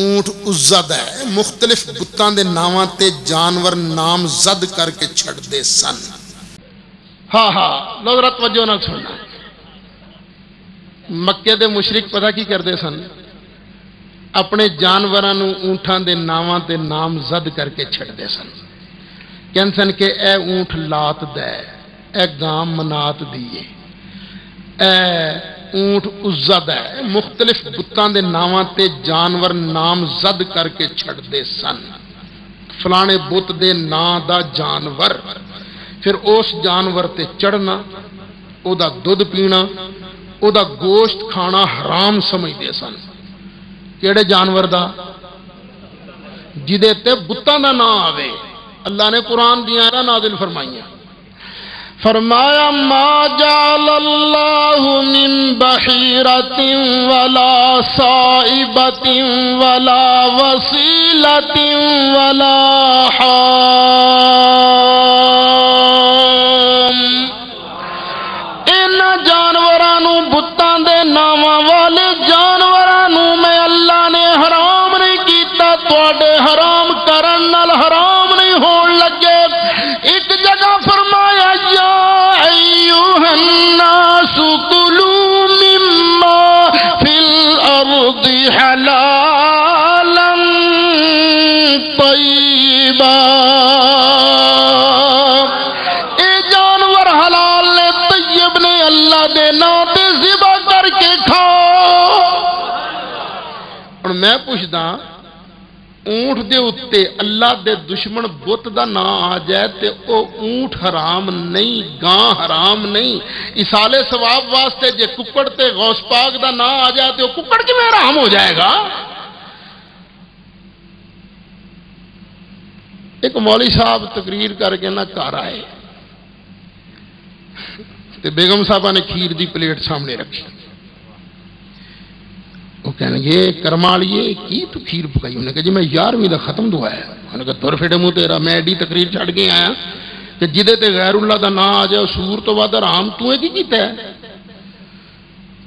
اونٹ عزا دے. مختلف بتاں دے ناواں تے جانور نام زد کر کے چھڑدے سن. ہاں ہاں لو ذرا توجہ نال سننا. مکے دے مشرک پتہ کی کردے سن؟ اپنے جانوراں نو اونٹاں دے ناواں تے نام زد کر کے چھڑدے سن. کہندے سن کہ اے اونٹ لات دے، اے گاں منات دیے، اے اونٹ عزا دے. مختلف بتاں دے ناواں تے جانور نام زد کر کے چھڑدے سن. فلانے بت دے نا دا جانور، پھر اس جانور تے چڑھنا، او دا دودھ پینا، او دا گوشت کھانا حرام سمجھدے سن. کیڑے جانور دا؟ جدے تے بتاں دا نا آوے. اللہ نے قرآن دی آیات نازل فرمائیاں. فرمایا ما جعل اللہ من بحیرۃ ولا صائبۃ ولا وصیلۃ ولا حام. ان جانوراں نو بتاں دے ناواں والے جانوراں نو میں اللہ نے حرام نہیں کیتا. تواڈے حرام کرن نال حرام نہیں ہون لگے. ایک جگہ فرمایا یا ایھا الناس کلوا مما فی الارض حلالا طیبا. اے جانور حلال نے، طیب نے، اللہ دے نام تے ذبح کر کے کھاؤ. اور میں پوچھدا اونٹ دے اتے اللہ دے دشمن بت دا نا آ جائے تے او اونٹ حرام نہیں، گاں حرام نہیں. اصالے ثواب واسطے جے ککڑ تے غوث پاک دا نا آ جائے تے او ککڑ کیویں حرام ہو جائے گا؟ ایک مولوی صاحب تقریر کر کے نہ گھر آئے تے بیگم صاحبہ نے کھیر دی پلیٹ سامنے رکھی. وہ کہنے گے کرما لیے کی تو کھیر پکائی؟ انہوں نے کہا جی میں 11ویں دا ختم دعا ہے. انہوں نے کہا دور پھٹے منہ تیرا، میں ایڈی تقریر چھڑ کے آیا کہ جدے تے غیر اللہ دا نا آ جائے سور تو ود حرام، تو کی کیتا ہے؟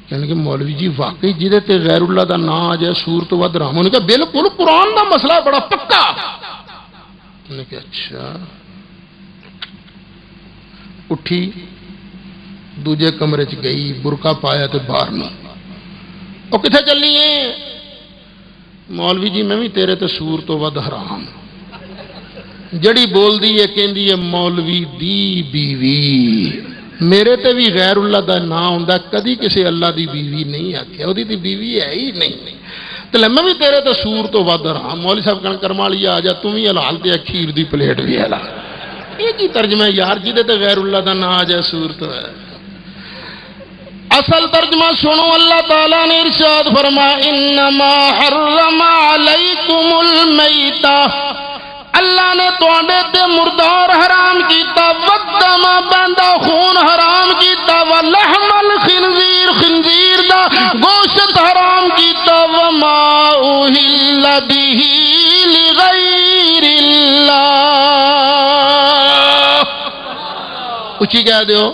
کہنے کہ مولوی جی واقعی جدے تے غیر اللہ دا نا آ جائے سور تو ود حرام. انہوں نے کہا بالکل قرآن دا مسئلہ بڑا پکا. انہوں نے کہا اچھا. اٹھی دوجے کمرے چ گئی، برقع پایا تے باہر نہیں. وہ کتنے چلنی ہے؟ مولوی جی میں بھی تیرے تے سور تو ود حرام. جڑی بول دی ہے کہندی ہے مولوی دی بیوی. میرے تے بھی غیر اللہ دا نا ہوندا، کدی کسی اللہ دی بیوی نہیں آکھیا، او دی تے بیوی ہے ہی نہیں. تے میں بھی تیرے تے سور تو ود حرام. مولوی صاحب کہن کرما لیا آ جا تم بھی حلال تے کھیر دی پلیٹ بھی حلال. یہ کی ترجمہ ہے یار؟ جدے تے غیر اللہ دا نا آ جائے سور تو ہے. اصل ترجمہ سنو، اللہ تعالیٰ نے ارشاد فرمایا انما حرم علیکم المیتہ، اللہ نے تواڈے تے مردار حرام کیتا، والدم بندہ خون حرام کیتا، ولحم الخنزیر خنزیر دا گوشت حرام کیتا، وما اہل بہ لغیر اللہ، اچھی کہہ دیو،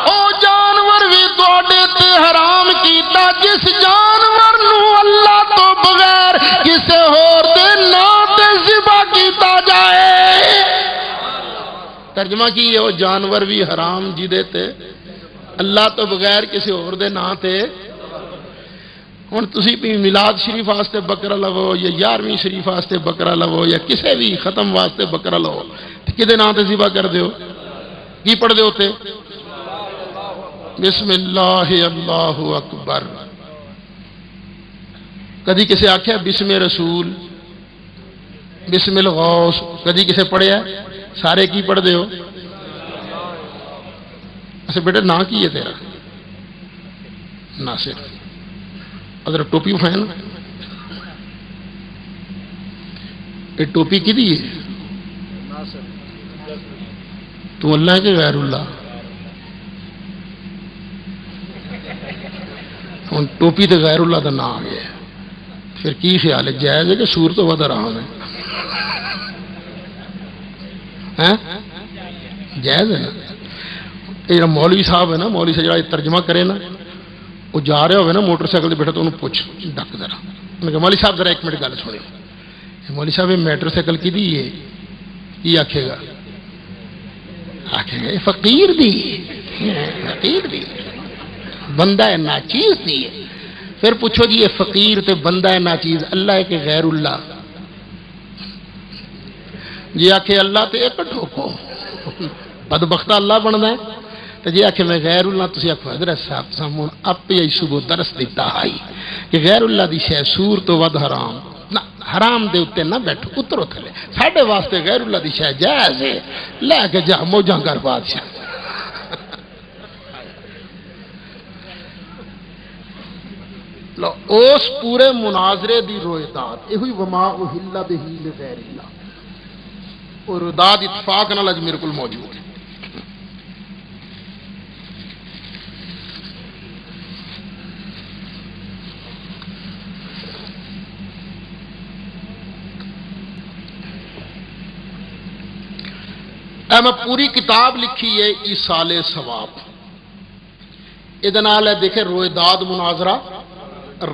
او جانور بھی تواڈے تے حرام کیتا جس جانور نو اللہ تو بغیر کسے ہور دے نام تے ذبح کیتا جائے۔ ترجمہ کی ہے وہ جانور بھی حرام جی دیتے اللہ تو بغیر کسی اور دے نام تے۔ ہن تسی بھی میلاد شریف واسطے بکرا لو یا 11ویں شریف واسطے بکرا لو یا کسے بھی ختم واسطے بکرا لو، کدے نام تے ذبح کر دیو، کی پڑھ دیو تے بسم اللہ اللہ اکبر۔ کدی کسے آکھیا بسم رسول، بسم الغوث، کدی کسے پڑھیا؟ سارے کی پڑھ دے ہو؟ اچھا بیٹا نا کی ہے تیرا؟ ناصر۔ ادھر ٹوپی اٹھائے نا، یہ ٹوپی کی دی ہے؟ تو اللہ کے غیر اللہ؟ ہن ٹوپی تے غیر اللہ دا نا آ گیا، پھر کی خیال ہے؟ جائز ہے کہ سور تو ود حرام ہے؟ جائز ہے نا؟ یہ مولوی صاحب ہے نا، مولوی سے جڑا ترجمہ کرے نا، وہ جا رہا ہوئے نا موٹر سائیکل سے بیٹھا تو انہوں پوچھ ڈک ذرا، انہوں نے کہا مولوی صاحب ذرا ایک منٹ گل سنیں، مولوی صاحب یہ موٹر سائیکل کی دی ہے؟ یہ آکھے گا یہ فقیر دی، فقیر دی، بندہ ہے ناچیز دی ہے۔ پھر پوچھو جی یہ فقیر تے بندہ ہے ناچیز اللہ ہے کہ غیر اللہ؟ جی آکھے اللہ تے ایک ٹھوکو، بدبختہ اللہ بننا ہے، تو جی آکھے میں غیر اللہ، تسی آکھو حضرت صاحب سامون آپ ہی صبح درس دیتا آئی کہ غیر اللہ دی شے سور تو ود حرام نہ، حرام دے اتے نہ بیٹھو، اترو تھلے، ساڑھے واسطے غیر اللہ دی شے جائز ہے، لے کے جا موجاں کر بادشاہ۔ لو اس پورے مناظرے دی رویداد یہ ہوئی وما اہل بہ لغیر اللہ، اور رویداد اتفاق نال اج میرے کول موجود ہے۔ میں پوری کتاب لکھی ہے ایصال ثواب، یہ دیکھیں رویداد مناظرہ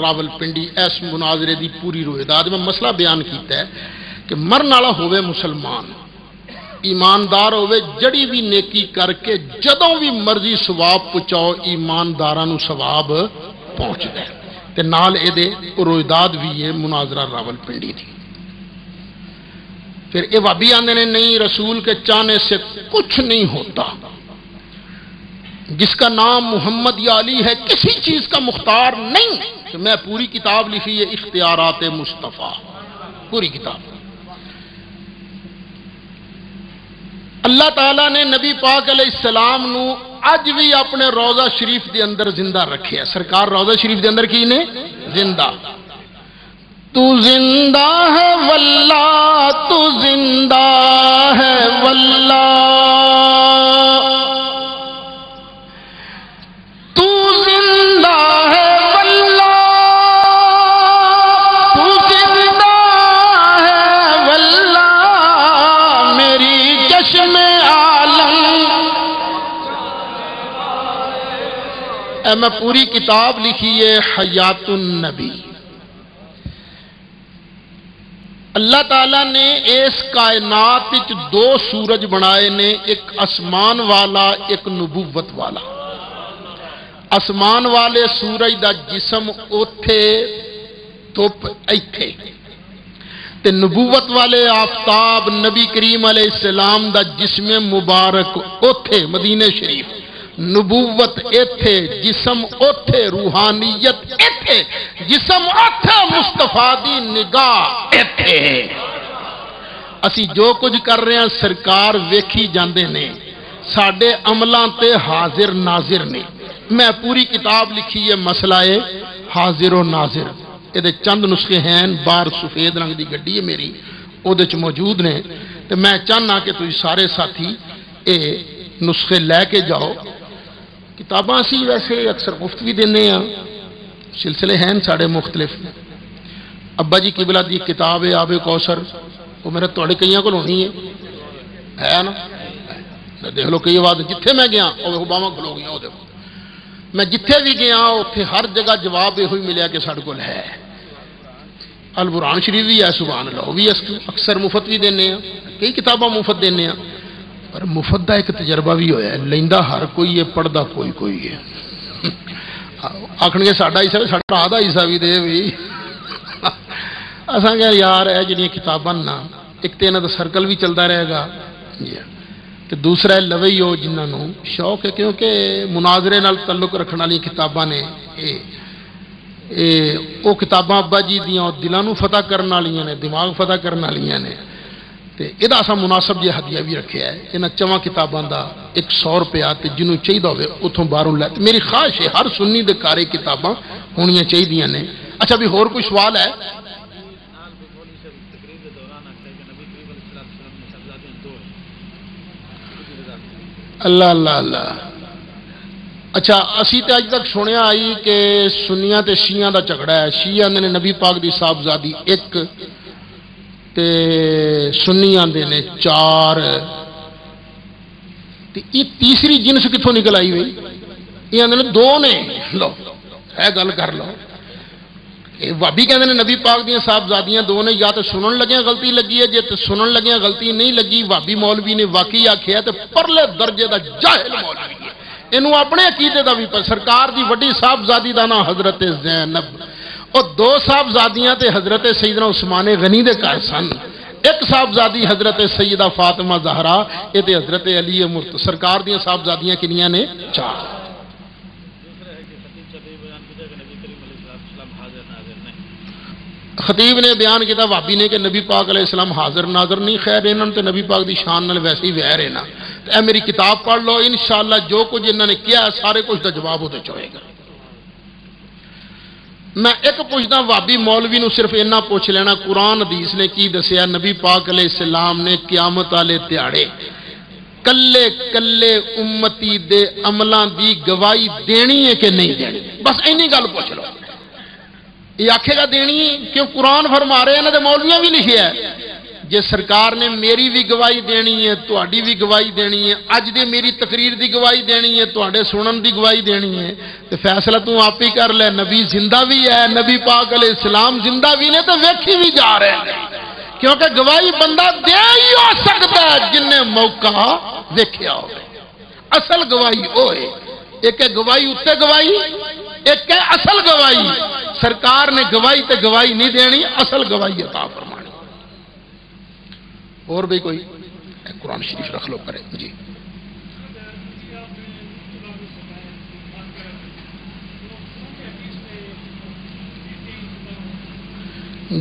راول پنڈی، اس مناظرے دی پوری رویداد میں مسئلہ بیان کیتا ہے کہ مرن والا ہوئے مسلمان ایماندار ہوئے، جڑی بھی نیکی کر کے جدوں بھی مرضی ثواب پہنچاؤ ایمانداراں نو ثواب پہنچدا ہے، تے نال اے دے رویداد بھی ہے مناظرہ راول پنڈی دی۔ پھر اے وابی آندے نے نہیں رسول کے چاہنے سے کچھ نہیں ہوتا، جس کا نام محمد یا علی ہے کسی چیز کا مختار نہیں۔ تو میں پوری کتاب لکھی ہے اختیارات مصطفیٰ، پوری کتاب۔ اللہ تعالیٰ نے نبی پاک علیہ السلام نو اج بھی اپنے روضہ شریف دے اندر زندہ رکھے ہے۔ سرکار روضہ شریف دے اندر کی نے زندہ، تو زندہ ہے واللہ، تو زندہ ہے واللہ، تو زندہ ہے واللہ، تو زندہ ہے واللہ، میری چشم عالم۔ میں پوری کتاب لکھی ہے حیات النبی۔ اللہ تعالیٰ نے اس کائنات وچ دو سورج بنائے نے، ایک آسمان والا ایک نبوت والا۔ آسمان والے سورج دا جسم اوتھے دھوپ ایتھے، تے نبوت والے آفتاب نبی کریم علیہ السلام دا جسم مبارک اوتھے مدینہ شریف، نبوت ایتھے جسم اوتھے، روحانیت ایتھے جسم اوتھے، مصطفیٰ دی نگاہ ایتھے۔ اسی جو کچھ کر رہے ہیں سرکار ویکھی جاندے نے، ساڈے عملاں تے حاضر ناظر نے۔ میں پوری کتاب لکھی ہے مسئلہ حاضر و ناظر، یہ چند نسخے ہیں، باہر سفید رنگ دی گڈی ہے میری، وہ موجود نے، تو میں چاہنا کہ تھی سارے ساتھی یہ نسخے لے کے جاؤ۔ کتاباں اسی ویسے اکثر مفت بھی دینے ہیں، سلسلے ہیں ساڑے مختلف۔ ابا جی قبلہ دی کتاب ہے آب کوثر، وہ میرے توڑے کئیاں کو ہونی ہے نا، دیکھ لو کئی بات جتھے میں گیا وہ اوباما کھلو گیا، وہ دیکھو میں جتھے بھی گیا اتنے ہر جگہ جواب یہ ملیا کہ سارے کو ہے۔ البرہان شریف بھی ہے، سبحان اللہ، وہ بھی اکثر مفت بھی دینے ہیں، کئی کتاباں مفت دینے ہیں، پر مفت کا ایک تجربہ بھی ہوا ہے، لیندہ ہر کوئی ہے، پڑھدا کوئی کوئی ہے۔ آخر گے ساڈا حصہ بھی، ساڈا آدھا حصہ بھی دے بھی اساں کہ یار ہے جنہیں کتاباں نا، ایک تو انہاں دا سرکل بھی چلتا رہے گا، تو دوسرا ہے لوئی ہو جنہوں شوق ہے، کیونکہ مناظرے نال تعلق رکھنے والی کتاباں نے، وہ کتاباں ابا جی دیاں دلوں فتح کرنے والی نے، دماغ فتح کرنے والی نے، تو یہ اصا مناسب جی ہدیہ بھی رکھا ہے یہاں چواں کتاباں کا 100 روپیہ، جنہوں چاہیے ہوئے اتوں باہروں لے۔ میری خواہش ہے ہر سنی دے کارے کتاباں ہونیاں چاہیے نے۔ اچھا بھی ہور کوئی سوال ہے؟ اللہ اللہ اللہ۔ اچھا اسی تے اج تک سنیا آئی کہ سنیاں تے شیعہ دا جھگڑا ہے، شیعہ نے نبی پاک دی صاحبزادی 1 تے سنیاں دے نے 4، تے یہ تیسری جنس کتوں نکل آئی ہوئی؟ یہ آدھے 2 نے، لو ہے گل کر لو۔ وابی کہتے ہیں نبی پاک دیا صاحبزادیاں 2 نے، یا تو سنن لگیاں غلطی لگی ہے، جے تو سنن لگیاں غلطی نہیں لگی، وابی مولوی نے واقعی آکھیا ہے، تو پرلے درجے دا جاہل مولوی ہے، انہوں اپنے عقیدے دا بھی پر۔ سرکار دی وڈی صاحبزادی دا نام حضرت زینب، اور 2 صاحبزادیاں تے حضرت سیدنا عثمان غنی دے گھر سن، ایک صاحبزادی حضرت سیدہ فاطمہ زہرا، یہ تے حضرت علی مرتضی۔ سرکار دیا صاحبزادیاں کنیاں نے 4۔ خطیب نے بیان کیا وابی نے کہ نبی پاک علیہ السلام حاضر ناظر نہیں، خیر انہوں نے نبی پاک دی شان نال ویسے ہی ویر ہے نا۔ اے میری کتاب پڑھ لو، انشاءاللہ جو کچھ انہوں نے کیا سارے کچھ دا جواب ہوتے چوئے گا۔ میں ایک پوچھنا وابی مولوی نو صرف اینا پوچھ لینا، قرآن حدیث نے کی دسیا نبی پاک علیہ السلام نے قیامت والے تیاڑے کلے کلے امتی دے عملاں دی گواہی دینی ہے کہ نہیں دینی؟ بس اینی گل پوچھ لو۔ یہ آکھے گا دینی ہے کیوں؟ قرآن فرما رہے ہیں نا، مولویاں بھی لکھے ہے جے سرکار نے میری بھی گواہی دینی ہے، تہاڈی بھی گواہی دینی ہے، اج دے میری تقریر دی گواہی دینی ہے، تہاڈے سنن دی گواہی دینی ہے، تو فیصلہ تو آپ ہی کر لے۔ نبی زندہ بھی ہے، نبی پاک علیہ السلام زندہ بھی نے، تو ویکھی بھی جا رہے ہیں، کیونکہ گواہی بندہ دے ہی ہو سکتا ہے جن نے موقع ویکھیا ہو۔ اصل گواہی وہ ہے، ایک ہے گواہی اتے گواہی، ایک ہے اصل گواہی۔ سرکار نے گواہی تے گواہی نہیں دینی، اصل گواہی عطا فرمانی۔ اور بھی کوئی قرآن شریف رکھ لو کرے جی۔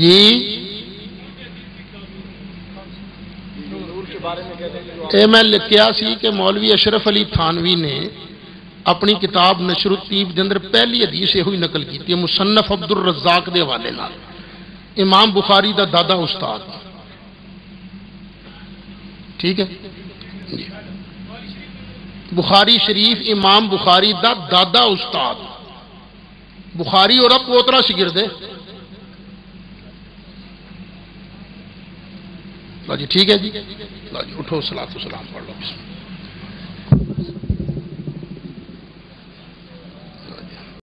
جی اے میں لکھیا سی کہ مولوی اشرف علی تھانوی نے اپنی کتاب نشر الطیب دے اندر پہلی حدیث یہ ہوئی نقل کی تھی، مصنف عبد الرزاق دے حوالے نال، امام بخاری دا دادا استاد، ٹھیک ہے جی، بخاری شریف امام بخاری دا دادا استاد، بخاری اور اب پوترا شگرد ہے جی، ٹھیک ہے جی، اٹھو صلاۃ و سلام پڑھ لو بسم اللہ۔